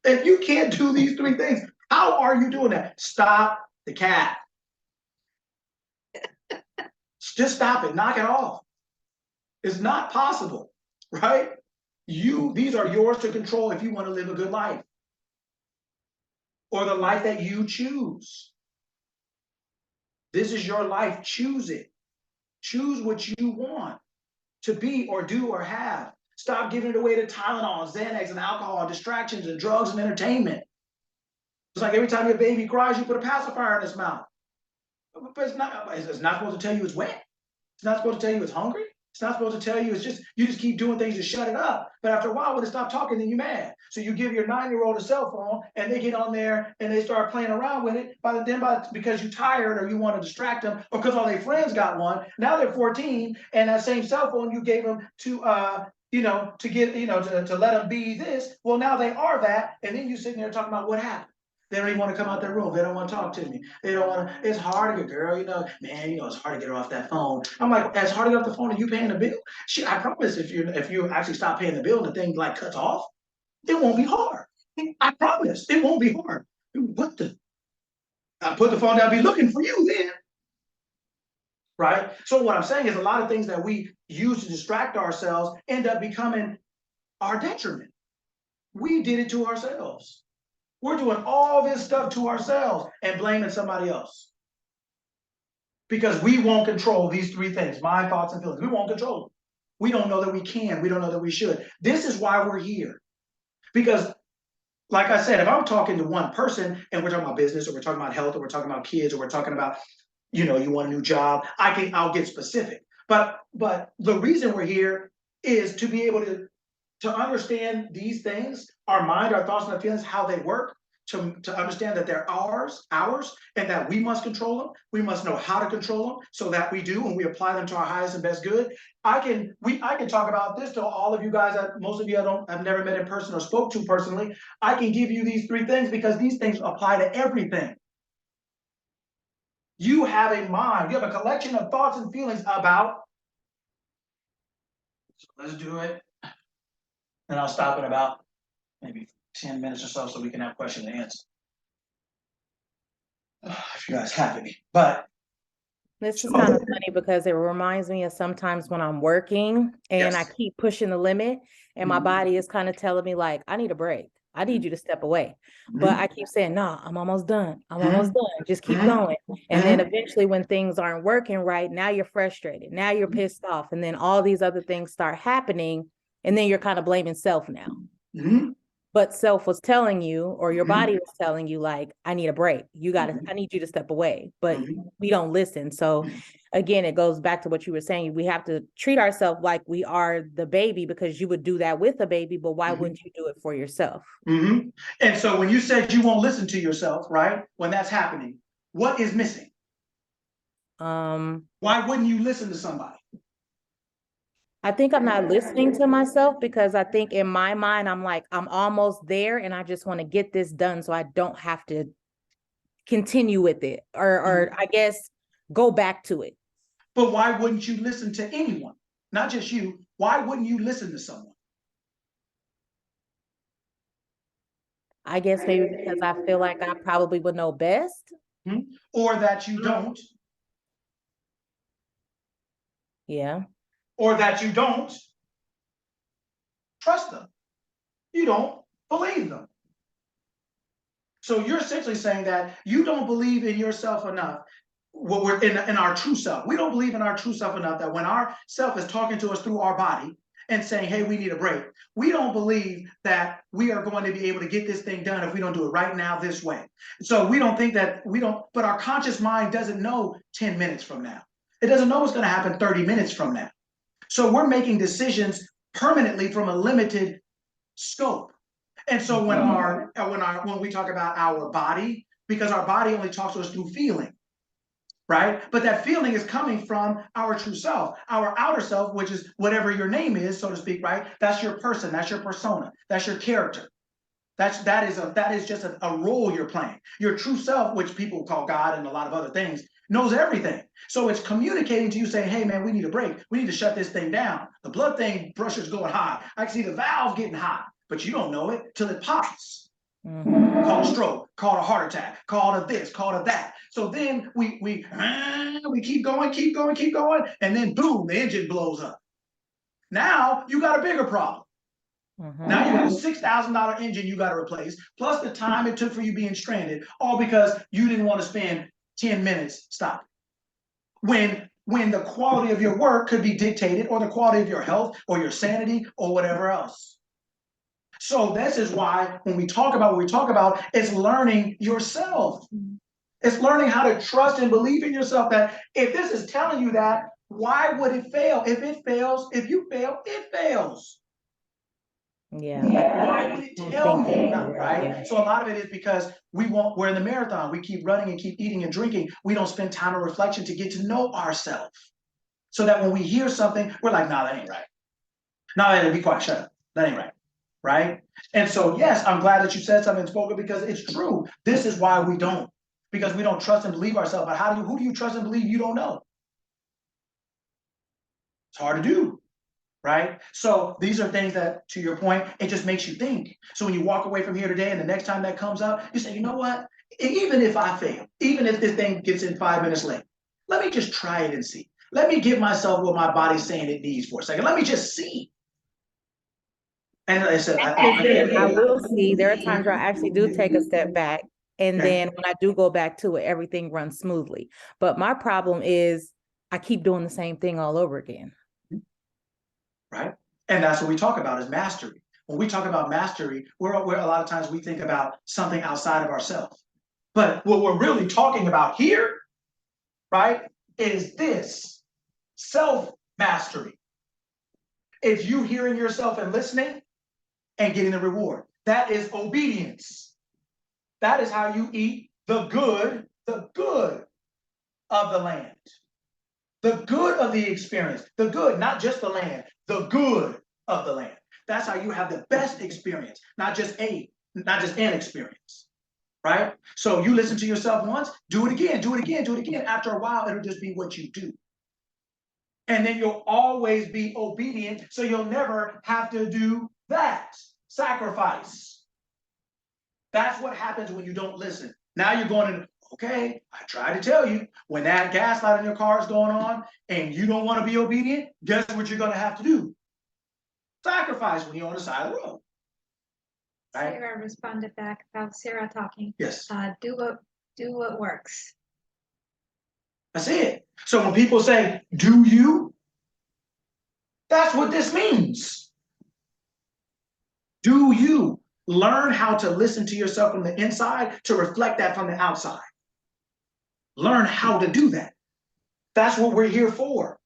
A: If you can't do these 3 things, how are you doing that? Stop the cat. Just stop it, knock it off. It's not possible, right? These are yours to control if you want to live a good life. Or the life that you choose. This is your life, choose it. Choose what you want to be or do or have. Stop giving it away to Tylenol, Xanax, and alcohol, and distractions, and drugs, and entertainment. It's like every time your baby cries, you put a pacifier in its mouth. But it's not supposed to tell you it's wet. It's not supposed to tell you it's hungry. It's not supposed to tell you it's just, you just keep doing things to shut it up. But after a while, when it stops talking, then you're mad. So you give your 9-year-old a cell phone and they get on there and they start playing around with it. Because you're tired or you want to distract them or because all their friends got one, now they're 14 and that same cell phone you gave them to, to get, to let them be this. Well, now they are that. And then you sitting there talking about what happened. They don't even want to come out their room. They don't want to talk to me. They don't want to, it's hard to get, girl, man, it's hard to get her off that phone. I'm like, it's hard to get off the phone and you paying the bill? I promise if you actually stop paying the bill and the thing like cuts off, it won't be hard. I promise it won't be hard. What the? I put the phone down, be looking for you then. Right? So what I'm saying is a lot of things that we use to distract ourselves end up becoming our detriment. We did it to ourselves. We're doing all this stuff to ourselves and blaming somebody else. Because we won't control these three things, mind, thoughts, and feelings. We won't control them. We don't know that we can. We don't know that we should. This is why we're here. Because, like I said, if I'm talking to one person and we're talking about business or we're talking about health or we're talking about kids or we're talking about, you want a new job, I'll get specific. But the reason we're here is to be able to understand these things, our mind, our thoughts, and our feelings, how they work, to understand that they're ours, and that we must control them. We must know how to control them so that we do, and we apply them to our highest and best good. I can talk about this to all of you guys that most of you I've never met in person or spoke to personally. I can give you these three things because these things apply to everything. You have a mind, you have a collection of thoughts and feelings about, so let's do it. And I'll stop in about maybe 10 minutes or so we can have question and answer. If you guys have any, but.
E: This is kind of funny because it reminds me of sometimes when I'm working and I
A: Yes.
E: keep pushing the limit and my body is kind of telling me like, I need a break. I need you to step away. But I keep saying, no, I'm almost done. I'm almost done. Just keep going. And then eventually when things aren't working right, now you're frustrated. Now you're pissed off. And then all these other things start happening. And then you're kind of blaming self now. But self was telling you, or your body was telling you, like, I need a break. I need you to step away. But we don't listen. So again, it goes back to what you were saying. We have to treat ourselves like we are the baby because you would do that with a baby, but why wouldn't you do it for yourself?
A: And so when you said you won't listen to yourself, right? When that's happening, what is missing? Why wouldn't you listen to somebody?
E: I think I'm not listening to myself because I think in my mind, I'm like, I'm almost there and I just want to get this done so I don't have to continue with it or I guess go back to it.
A: But why wouldn't you listen to anyone? Not just you. Why wouldn't you listen to someone?
E: I guess maybe because I feel like I probably would know best.
A: Or that you don't.
E: Yeah.
A: Or that you don't trust them. You don't believe them. So you're essentially saying that you don't believe in yourself enough. What we're in our true self. We don't believe in our true self enough that when our self is talking to us through our body and saying, hey, we need a break, we don't believe that we are going to be able to get this thing done if we don't do it right now this way. So we don't think that but our conscious mind doesn't know 10 minutes from now. It doesn't know what's going to happen 30 minutes from now. So we're making decisions permanently from a limited scope. And so when we talk about our body, because our body only talks to us through feeling, right? But that feeling is coming from our true self, our outer self, which is whatever your name is, so to speak, right? That's your person, that's your persona, that's your character. That is just a role you're playing. Your true self, which people call God and a lot of other things, knows everything. So it's communicating to you saying, hey man, we need a break. We need to shut this thing down. The blood pressure's going high. I can see the valve getting hot, but you don't know it till it pops. Call a stroke, call a heart attack, call it this, call it that. So then we keep going, and then boom, the engine blows up. Now you got a bigger problem. Now you got a $6,000 engine you got to replace, plus the time it took for you being stranded, all because you didn't want to spend 10 minutes stopping. When the quality of your work could be dictated, or the quality of your health, or your sanity, or whatever else. So this is why when we talk about what we talk about, it's learning yourself. It's learning how to trust and believe in yourself that if this is telling you that, why would it fail? If it fails, if you fail, it fails.
E: Yeah,
A: Why would it
E: don't
A: tell
E: think
A: you
E: that
A: not,
E: way,
A: right?
E: yeah.
A: So a lot of it is because we're in the marathon. We keep running and keep eating and drinking. We don't spend time of reflection to get to know ourselves. So that when we hear something, we're like, nah, that ain't right. Nah, be quiet, shut up. That ain't right. Right? And so, yes, I'm glad that you said something and spoke it because it's true. This is why we don't. Because we don't trust and believe ourselves. But who do you trust and believe you don't know? It's hard to do. Right? So these are things that, to your point, it just makes you think. So when you walk away from here today and the next time that comes up, you say, you know what? Even if I fail, even if this thing gets in 5 minutes late, let me just try it and see. Let me give myself what my body's saying it needs for a second. Let me just see. And I said,
E: Because then I will see there are times where I actually do take a step back. And
A: Okay.
E: then when I do go back to it, everything runs smoothly. But my problem is I keep doing the same thing all over again.
A: Right? And that's what we talk about is mastery. When we talk about mastery, we're a lot of times we think about something outside of ourselves. But what we're really talking about here, right, is this self-mastery. It's you hearing yourself and listening and getting the reward. That is obedience. That is how you eat the good of the land. The good of the experience, the good, not just the land, the good of the land. That's how you have the best experience, not just an experience, right? So you listen to yourself once, do it again, do it again, do it again. After a while, it'll just be what you do. And then you'll always be obedient, so you'll never have to do that. Sacrifice. That's what happens when you don't listen. Now you're going to, okay, I tried to tell you, when that gas light in your car is going on and you don't want to be obedient, guess what you're going to have to do? Sacrifice when you're on the side of the road. Right?
B: Sarah responded back about Sarah talking.
A: Yes.
B: Do what works.
A: That's it. So when people say, do you? That's what this means. Do you learn how to listen to yourself from the inside to reflect that from the outside? Learn how to do that. That's what we're here for.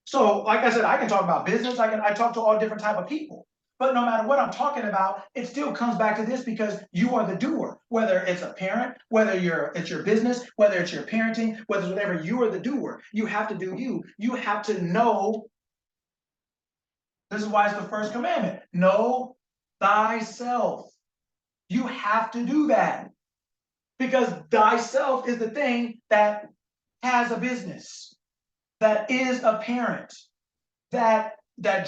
A: So, like I said, I can talk about business. I talk to all different type of people. But no matter what I'm talking about, it still comes back to this because you are the doer. Whether it's a parent, whether it's your business, whether it's your parenting, whether it's whatever, you are the doer. You have to do you. You have to know. This is why it's the first commandment. Know thyself. You have to do that. Because thyself is the thing that has a business, that is a parent, that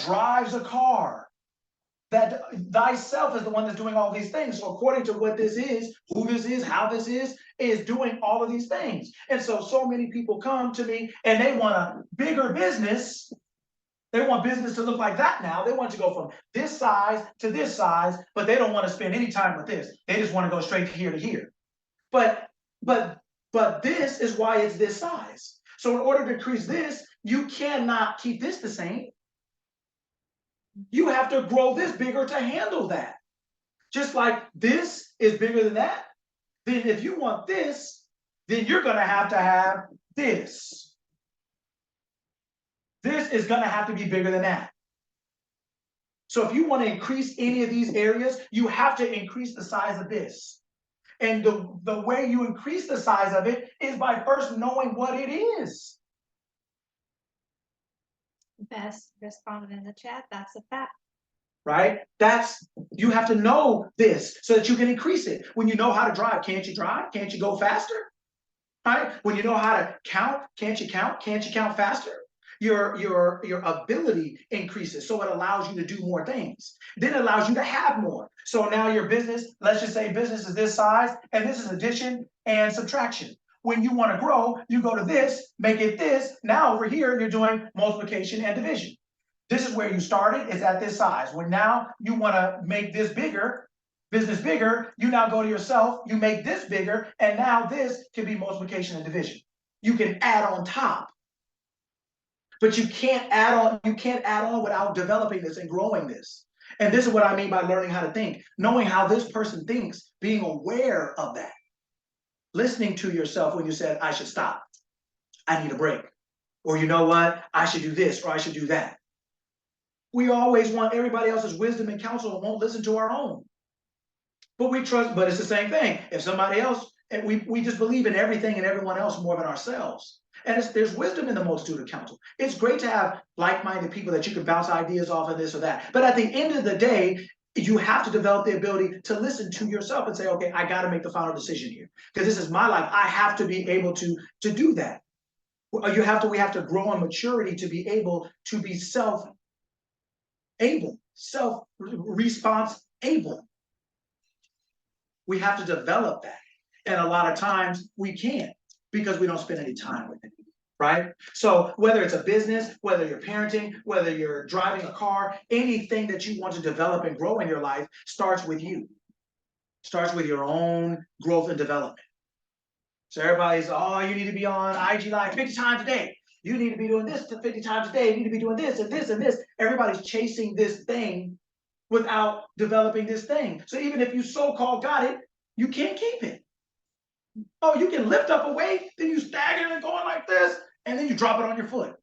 A: drives a car, that thyself is the one that's doing all these things. So according to what this is, who this is, how this is doing all of these things. And so many people come to me and they want a bigger business. They want business to look like that now. They want to go from this size to this size, but they don't want to spend any time with this. They just want to go straight to here. But this is why it's this size. So in order to increase this, you cannot keep this the same. You have to grow this bigger to handle that. Just like this is bigger than that, then if you want this, then you're going to have this. This is going to have to be bigger than that. So if you want to increase any of these areas, you have to increase the size of this. And the way you increase the size of it is by first knowing what it is.
B: Best responded in the chat. That's a fact.
A: Right? You have to know this so that you can increase it. When you know how to drive, can't you drive? Can't you go faster? Right? When you know how to count, can't you count? Can't you count faster? Your ability increases, so it allows you to do more things. Then it allows you to have more. So now your business, let's just say business is this size, and this is addition and subtraction. When you want to grow, you go to this, make it this. Now over here, you're doing multiplication and division. This is where you started, is at this size. When now you want to make this bigger, business bigger, you now go to yourself, you make this bigger, and now this can be multiplication and division. You can add on top. But you can't add on without developing this and growing this. And this is what I mean by learning how to think. Knowing how this person thinks, being aware of that. listening to yourself when you said, I should stop, I need a break, or you know what, I should do this, or I should do that. We always want everybody else's wisdom and counsel and won't listen to our own. But we trust, but it's the same thing. If somebody else, and we just believe in everything and everyone else more than ourselves. And there's wisdom in the multitude of counsel. It's great to have like-minded people that you can bounce ideas off of this or that. But at the end of the day, you have to develop the ability to listen to yourself and say, okay, I got to make the final decision here because this is my life. I have to be able to do that. We have to grow in maturity to be able to be self-response able. We have to develop that. And a lot of times we can't because we don't spend any time with it, right? So whether it's a business, whether you're parenting, whether you're driving a car, anything that you want to develop and grow in your life starts with you. Starts with your own growth and development. So everybody's, oh, you need to be on IG Live 50 times a day. You need to be doing this 50 times a day. You need to be doing this and this and this. Everybody's chasing this thing without developing this thing. So even if you so-called got it, you can't keep it. Oh, you can lift up a weight, then you stagger and going like this, and then you drop it on your foot.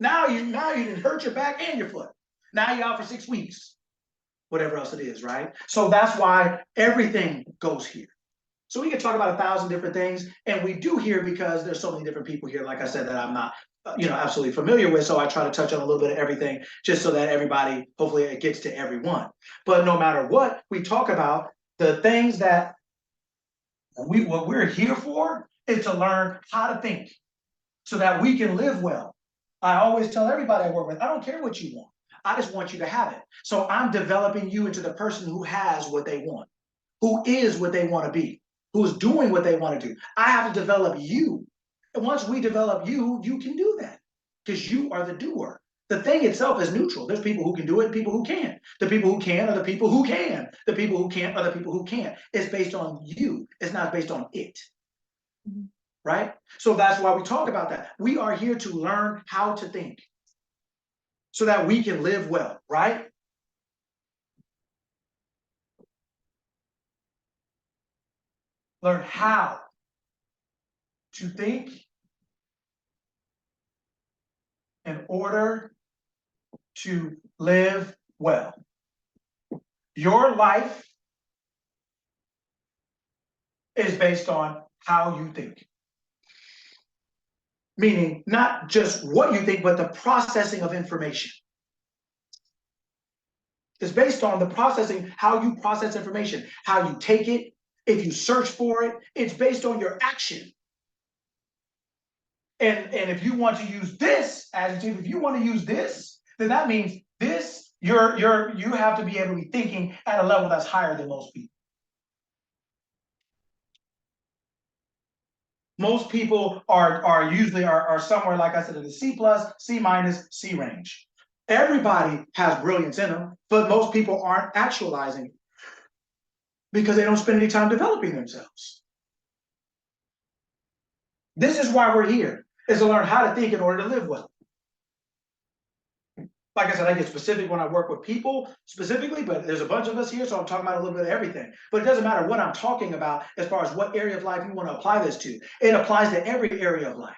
A: Now you didn't hurt your back and your foot. Now you're out for 6 weeks, whatever else it is, right? So that's why everything goes here. So we can talk about 1,000 different things, and we do here because there's so many different people here, like I said, that I'm not absolutely familiar with. So I try to touch on a little bit of everything just so that everybody, hopefully it gets to everyone. But no matter what we talk about, the things that what we're here for is to learn how to think so that we can live well. I always tell everybody I work with, I don't care what you want. I just want you to have it. So I'm developing you into the person who has what they want, who is what they want to be, who is doing what they want to do. I have to develop you. And once we develop you, you can do that because you are the doer. The thing itself is neutral. There's people who can do it and people who can't. The people who can are the people who can. The people who can't are the people who can't. It's based on you. It's not based on it. Mm-hmm. Right? So that's why we talk about that. We are here to learn how to think so that we can live well, right? Learn how to think in order to live well. Your life is based on how you think. Meaning not just what you think, but the processing of information. It's based on the processing, how you process information, how you take it, if you search for it. It's based on your action. And if you want to use this adjective, if you want to use this, then that means this, you have to be able to be thinking at a level that's higher than most people. Most people are usually somewhere, like I said, in the C+, C-, C range. Everybody has brilliance in them, but most people aren't actualizing it because they don't spend any time developing themselves. This is why we're here, is to learn how to think in order to live well. Like I said, I get specific when I work with people specifically, but there's a bunch of us here, so I'm talking about a little bit of everything. But it doesn't matter what I'm talking about as far as what area of life you want to apply this to. It applies to every area of life.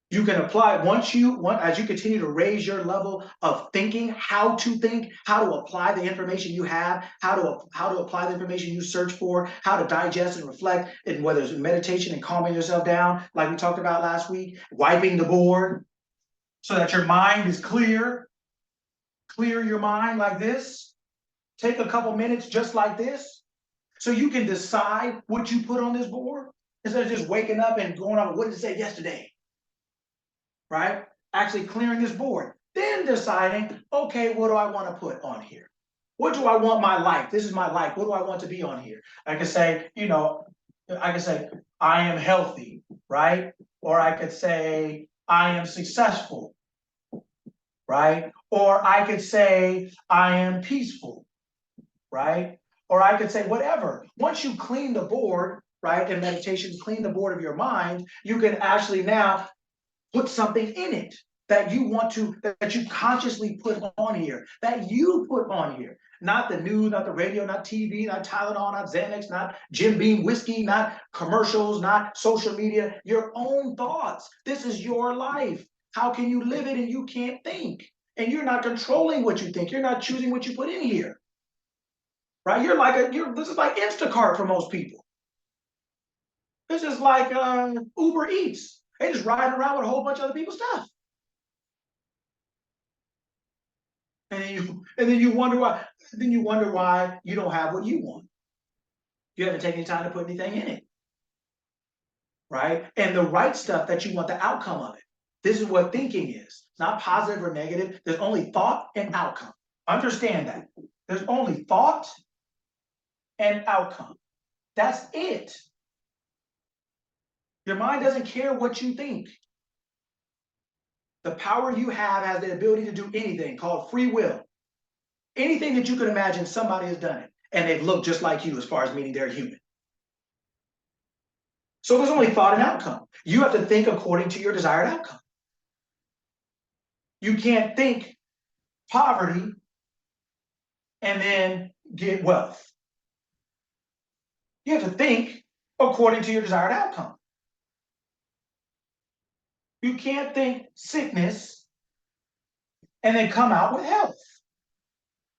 A: You can apply as you continue to raise your level of thinking, how to think, how to apply the information you have, how to apply the information you search for, how to digest and reflect, and whether it's meditation and calming yourself down, like we talked about last week, wiping the board so that your mind is clear. Clear your mind like this. Take a couple minutes just like this so you can decide what you put on this board instead of just waking up and going on, what did it say yesterday? Right? Actually clearing this board, then deciding, okay, what do I want to put on here? What do I want my life? This is my life. What do I want to be on here? I could say, I am healthy, right? Or I could say, I am successful, right? Or I could say, I am peaceful, right? Or I could say whatever. Once you clean the board, right, in meditation, clean the board of your mind, you can actually now put something in it. that you want to, that you consciously put on here, that you put on here. Not the news, not the radio, not TV, not Tylenol, not Xanax, not Jim Beam whiskey, not commercials, not social media, your own thoughts. This is your life. How can you live it and you can't think? And you're not controlling what you think. You're not choosing what you put in here. Right? This is like Instacart for most people. This is like Uber Eats. They just riding around with a whole bunch of other people's stuff. And then you wonder why you don't have what you want. You haven't taken any time to put anything in it. Right? And the right stuff that you want, the outcome of it. This is what thinking is. It's not positive or negative. There's only thought and outcome. Understand that. There's only thought and outcome. That's it. Your mind doesn't care what you think. The power you have has the ability to do anything called free will. Anything that you could imagine, somebody has done it. And they've looked just like you as far as meaning they're human. So there's only thought and outcome. You have to think according to your desired outcome. You can't think poverty and then get wealth. You have to think according to your desired outcome. You can't think sickness and then come out with health.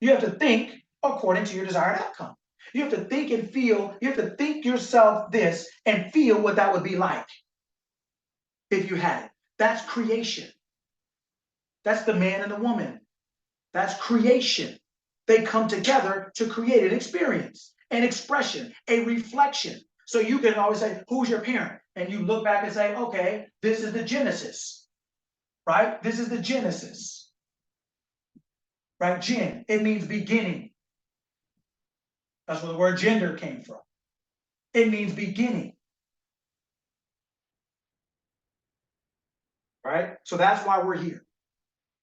A: You have to think according to your desired outcome. You have to think and feel, you have to think yourself this and feel what that would be like if you had it. That's creation. That's the man and the woman. That's creation. They come together to create an experience, an expression, a reflection. So you can always say, who's your parent? And you look back and say, okay, this is the Genesis, right? This is the Genesis, right? Gen, it means beginning. That's where the word gender came from. It means beginning. Right? So that's why we're here.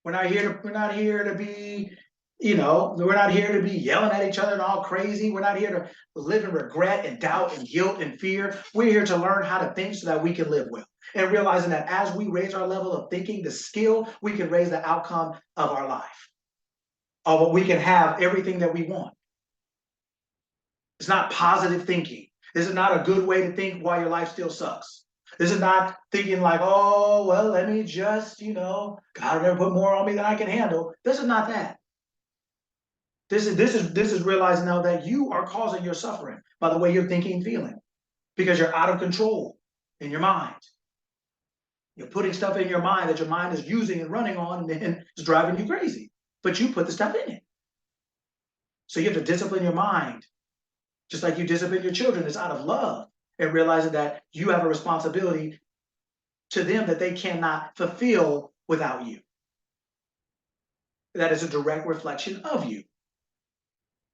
A: We're not here to be, we're not here to be yelling at each other and all crazy. We're not here to live in regret and doubt and guilt and fear. We're here to learn how to think so that we can live well. And realizing that as we raise our level of thinking, the skill, we can raise the outcome of our life. We can have everything that we want. It's not positive thinking. This is not a good way to think while your life still sucks. This is not thinking like, oh, well, let me just, God will never put more on me than I can handle. This is not that. This is realizing now that you are causing your suffering by the way you're thinking and feeling, because you're out of control in your mind. You're putting stuff in your mind that your mind is using and running on, and then it's driving you crazy. But you put the stuff in it. So you have to discipline your mind, just like you discipline your children. It's out of love, and realizing that you have a responsibility to them that they cannot fulfill without you. That is a direct reflection of you.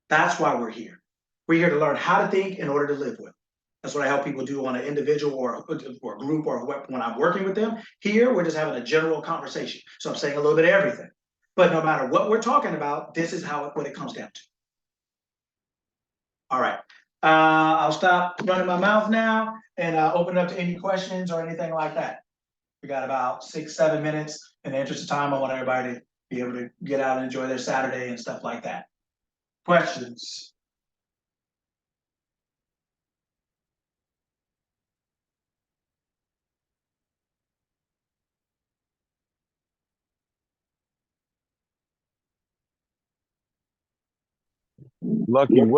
A: That's why we're here. We're here to learn how to think in order to live well. That's what I help people do on an individual or group or when I'm working with them. Here, we're just having a general conversation. So I'm saying a little bit of everything. But no matter what we're talking about, this is what it comes down to. All right. I'll stop running my mouth now and open it up to any questions or anything like that. We got about 6-7 minutes. In the interest of time, I want everybody to be able to get out and enjoy their Saturday and stuff like that. Questions?
F: Lucky, how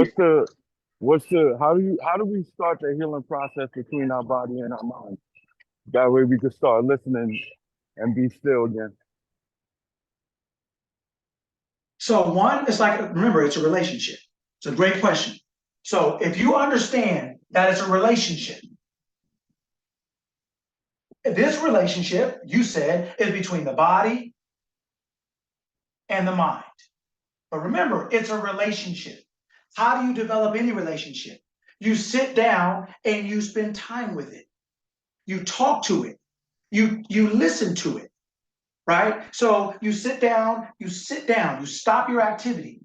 F: do we start the healing process between our body and our mind? That way we can start listening and be still again.
A: So one, it's like, remember, it's a relationship. It's a great question. So if you understand that it's a relationship, this relationship, you said, is between the body and the mind. But remember, it's a relationship. How do you develop any relationship? You sit down and you spend time with it. You talk to it. You listen to it, right? So you sit down, you stop your activity.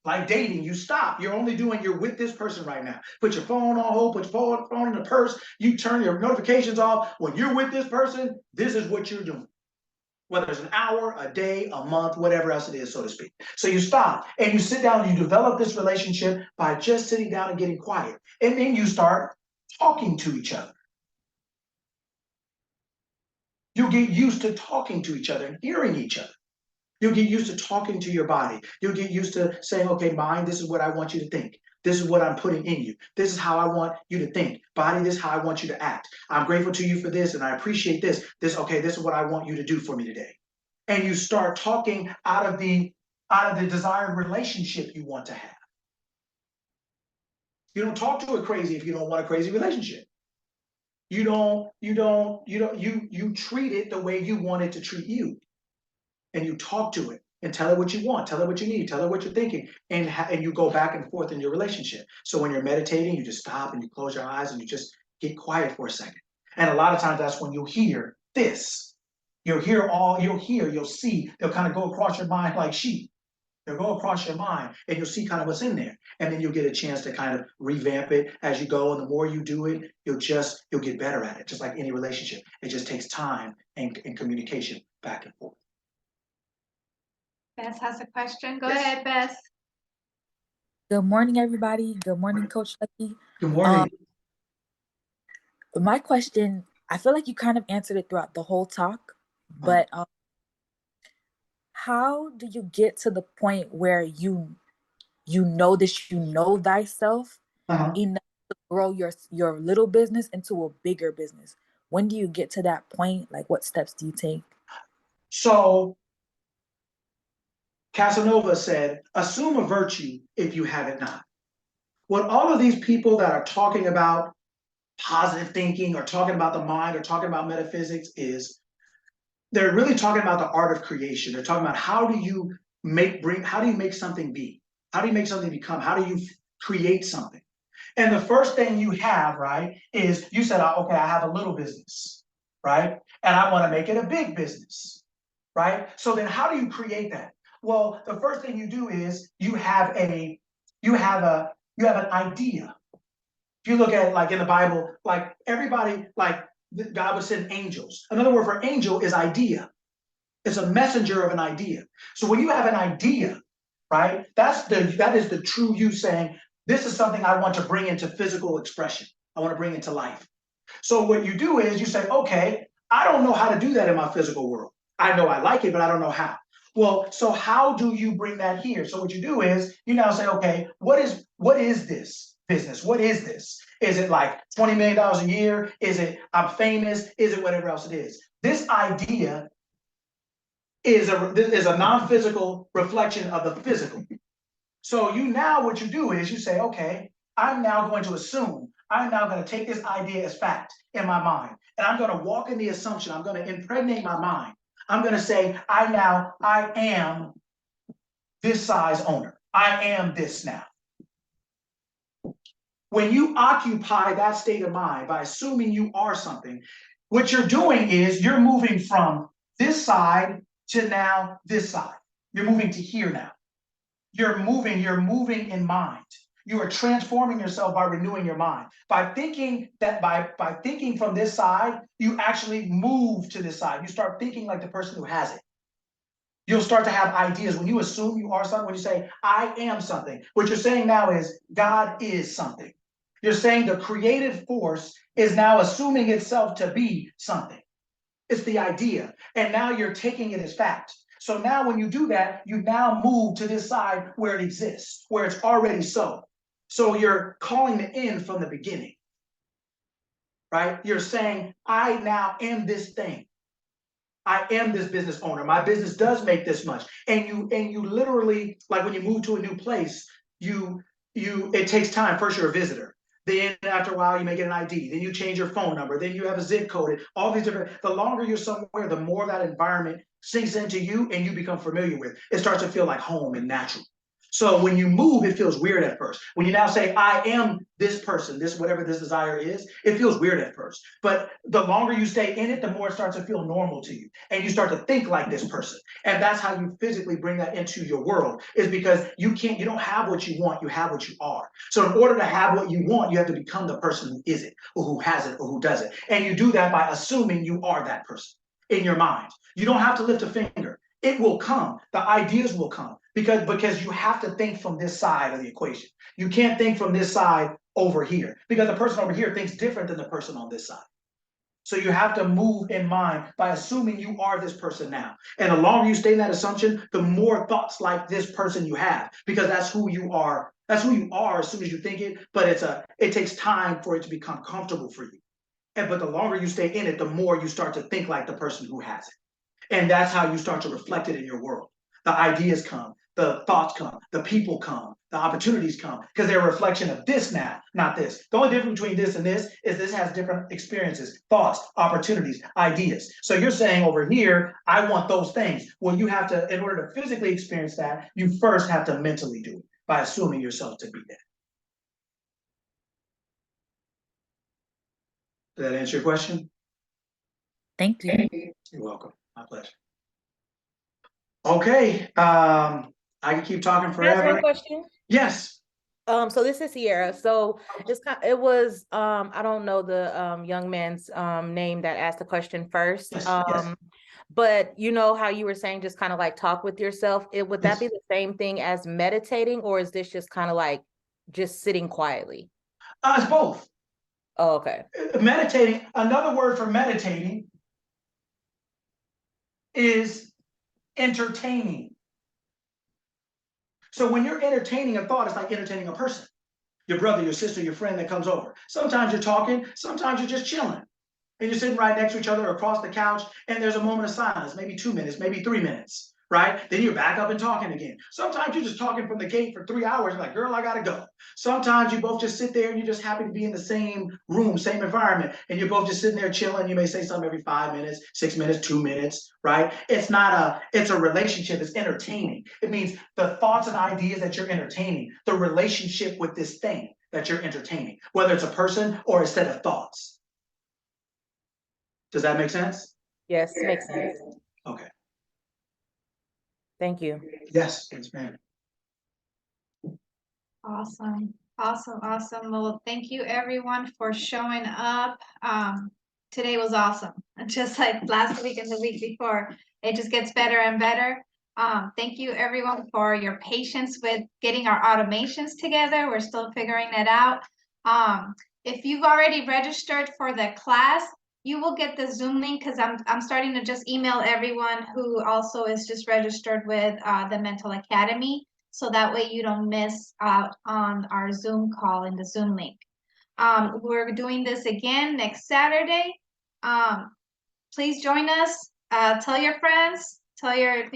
A: Like dating, you stop. You're with this person right now. Put your phone on hold, put your phone in the purse. You turn your notifications off. When you're with this person, this is what you're doing. whether it's an hour, a day, a month, whatever else it is, so to speak. So you stop and you sit down and you develop this relationship by just sitting down and getting quiet. And then you start talking to each other. You get used to talking to each other and hearing each other. You'll get used to talking to your body. You'll get used to saying, okay, mind, this is what I want you to think. This is what I'm putting in you. This is how I want you to think. Body, this is how I want you to act. I'm grateful to you for this and I appreciate this. Okay, this is what I want you to do for me today. And you start talking out of the desired relationship you want to have. You don't talk to a crazy if you don't want a crazy relationship. You treat it the way you want it to treat you. And you talk to it and tell it what you want, tell it what you need, tell it what you're thinking, and you go back and forth in your relationship. So when you're meditating, you just stop and you close your eyes and you just get quiet for a second. And a lot of times that's when you'll hear this. You'll see, they'll kind of go across your mind like sheep. They'll go across your mind and you'll see kind of what's in there. And then you'll get a chance to kind of revamp it as you go. And the more you do it, you'll get better at it, just like any relationship. It just takes time and communication back and forth.
B: Bess has a question. Go
A: Yes.
B: ahead, Bess.
G: Good morning, everybody. Good morning, Coach Lucky.
A: Good morning.
G: My question, I feel like you kind of answered it throughout the whole talk, but how do you get to the point where you know that you know thyself enough to grow your little business into a bigger business? When do you get to that point? Like, what steps do you take?
A: So Casanova said, assume a virtue if you have it not. What all of these people that are talking about positive thinking or talking about the mind or talking about metaphysics is, they're really talking about the art of creation. They're talking about how do you make something be? How do you make something become? How do you create something? And the first thing you have, right, is you said, okay, I have a little business, right? And I want to make it a big business, right? So then how do you create that? Well, the first thing you do is you have an idea. If you look at, like, in the Bible, like, everybody, like, God would send angels. Another word for angel is idea. It's a messenger of an idea. So when you have an idea, right, that is the true you saying, this is something I want to bring into physical expression. I want to bring into life. So what you do is you say, okay, I don't know how to do that in my physical world. I know I like it, but I don't know how. Well, so how do you bring that here? So what you do is you now say, okay, what is this business? What is this? Is it like $20 million a year? Is it I'm famous? Is it whatever else it is? This idea is a non-physical reflection of the physical. So what you do is you say, okay, I'm now going to assume, I'm now going to take this idea as fact in my mind, and I'm going to walk in the assumption, I'm going to impregnate my mind. I'm going to say, I am this size owner. I am this now. When you occupy that state of mind by assuming you are something, what you're doing is you're moving from this side to now this side. You're moving to here now. You're moving in mind. You are transforming yourself by renewing your mind. By thinking from this side, you actually move to this side. You start thinking like the person who has it. You'll start to have ideas. When you assume you are something, when you say, I am something, what you're saying now is God is something. You're saying the creative force is now assuming itself to be something. It's the idea. And now you're taking it as fact. So now when you do that, you now move to this side where it exists, where it's already so. So you're calling the end from the beginning, right? You're saying, I now am this thing. I am this business owner. My business does make this much. And you literally, like when you move to a new place, it takes time. First, you're a visitor. Then after a while, you may get an ID. Then you change your phone number. Then you have a zip code. All these different, the longer you're somewhere, the more that environment sinks into you and you become familiar with. It starts to feel like home and natural. So when you move, it feels weird at first. When you now say, I am this person, this whatever this desire is, it feels weird at first. But the longer you stay in it, the more it starts to feel normal to you. And you start to think like this person. And that's how you physically bring that into your world, is because you don't have what you want, you have what you are. So in order to have what you want, you have to become the person who is it, or who has it, or who does it. And you do that by assuming you are that person. in your mind. You don't have to lift a finger. It will come. The ideas will come because you have to think from this side of the equation. You can't think from this side over here because the person over here thinks different than the person on this side. So you have to move in mind by assuming you are this person now. And the longer you stay in that assumption, the more thoughts like this person you have, because that's who you are. That's who you are as soon as you think it, but it takes time for it to become comfortable for you. But the longer you stay in it, the more you start to think like the person who has it. And that's how you start to reflect it in your world. The ideas come, the thoughts come, the people come, the opportunities come, because they're a reflection of this now, not this. The only difference between this and this is this has different experiences, thoughts, opportunities, ideas. So you're saying over here, I want those things. Well, you have to, in order to physically experience that, you first have to mentally do it by assuming yourself to be that. Did that answer your question?
G: Thank you.
A: You're welcome. My pleasure. Okay, I can keep talking
E: Can I ask one
A: forever.
E: question?
A: Yes.
E: So this is Sierra. So it was I don't know the young man's name that asked the question first.
A: Yes, yes.
E: But you know how you were saying just kind of like talk with yourself. Would that be the same thing as meditating, or is this just kind of like just sitting quietly?
A: It's both.
E: Oh, okay.
A: Meditating, another word for meditating is entertaining. So when you're entertaining a thought, it's like entertaining a person. Your brother, your sister, your friend that comes over. Sometimes you're talking, sometimes you're just chilling. And you're sitting right next to each other across the couch, and there's a moment of silence, maybe 2 minutes, maybe 3 minutes, right? Then you're back up and talking again. Sometimes you're just talking from the gate for 3 hours. You're like, girl, I gotta go. Sometimes you both just sit there and you're just happy to be in the same room, same environment, and you're both just sitting there chilling. You may say something every 5 minutes, 6 minutes, 2 minutes, right? It's a relationship. It's entertaining. It means the thoughts and ideas that you're entertaining, the relationship with this thing that you're entertaining, whether it's a person or a set of thoughts. Does that make sense?
E: Yes, makes sense.
A: Okay.
E: Thank you.
A: Yes, ma'am.
B: Awesome, awesome, awesome. Well, thank you everyone for showing up. Today was awesome. Just like last week and the week before, it just gets better and better. Thank you everyone for your patience with getting our automations together. We're still figuring it out. If you've already registered for the class, you will get the Zoom link because I'm starting to just email everyone who also is just registered with the Mental Academy. So that way you don't miss out on our Zoom call in the Zoom link. We're doing this again next Saturday. Please join us. Tell your friends, tell your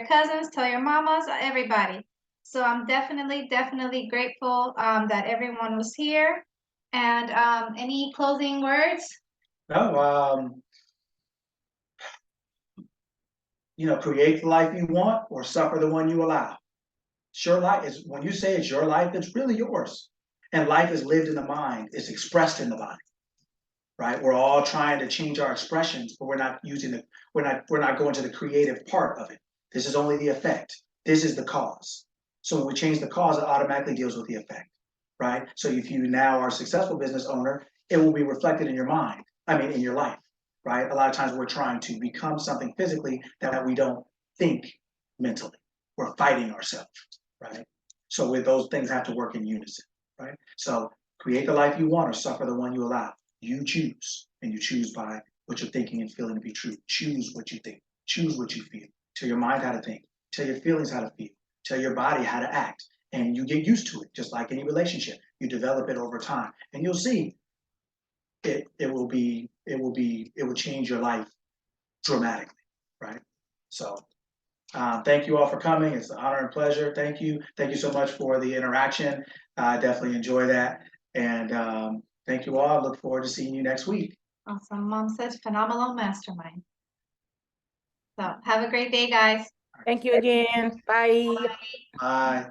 B: cousins, tell your mamas, everybody. So I'm definitely grateful that everyone was here. And any closing words?
A: No, create the life you want or suffer the one you allow. It's your life. When you say it's your life, it's really yours. And life is lived in the mind. It's expressed in the body, right? We're all trying to change our expressions, but we're not going to the creative part of it. This is only the effect. This is the cause. So when we change the cause, it automatically deals with the effect, right? So if you now are a successful business owner, it will be reflected in your mind. In your life, right? A lot of times we're trying to become something physically that we don't think mentally. We're fighting ourselves, right? So with those things have to work in unison, right? So create the life you want or suffer the one you allow. You choose, and you choose by what you're thinking and feeling to be true. Choose what you think. Choose what you feel. Tell your mind how to think. Tell your feelings how to feel. Tell your body how to act. And you get used to it, just like any relationship. You develop it over time, and you'll see it will change your life dramatically, right? So thank you all for coming. It's an honor and pleasure. Thank you so much for the interaction. I definitely enjoy that, and thank you all. I look forward to seeing you next week.
B: Awesome. Mom says phenomenal mastermind. So have a great day, guys.
E: Thank you again. Bye.
A: Bye.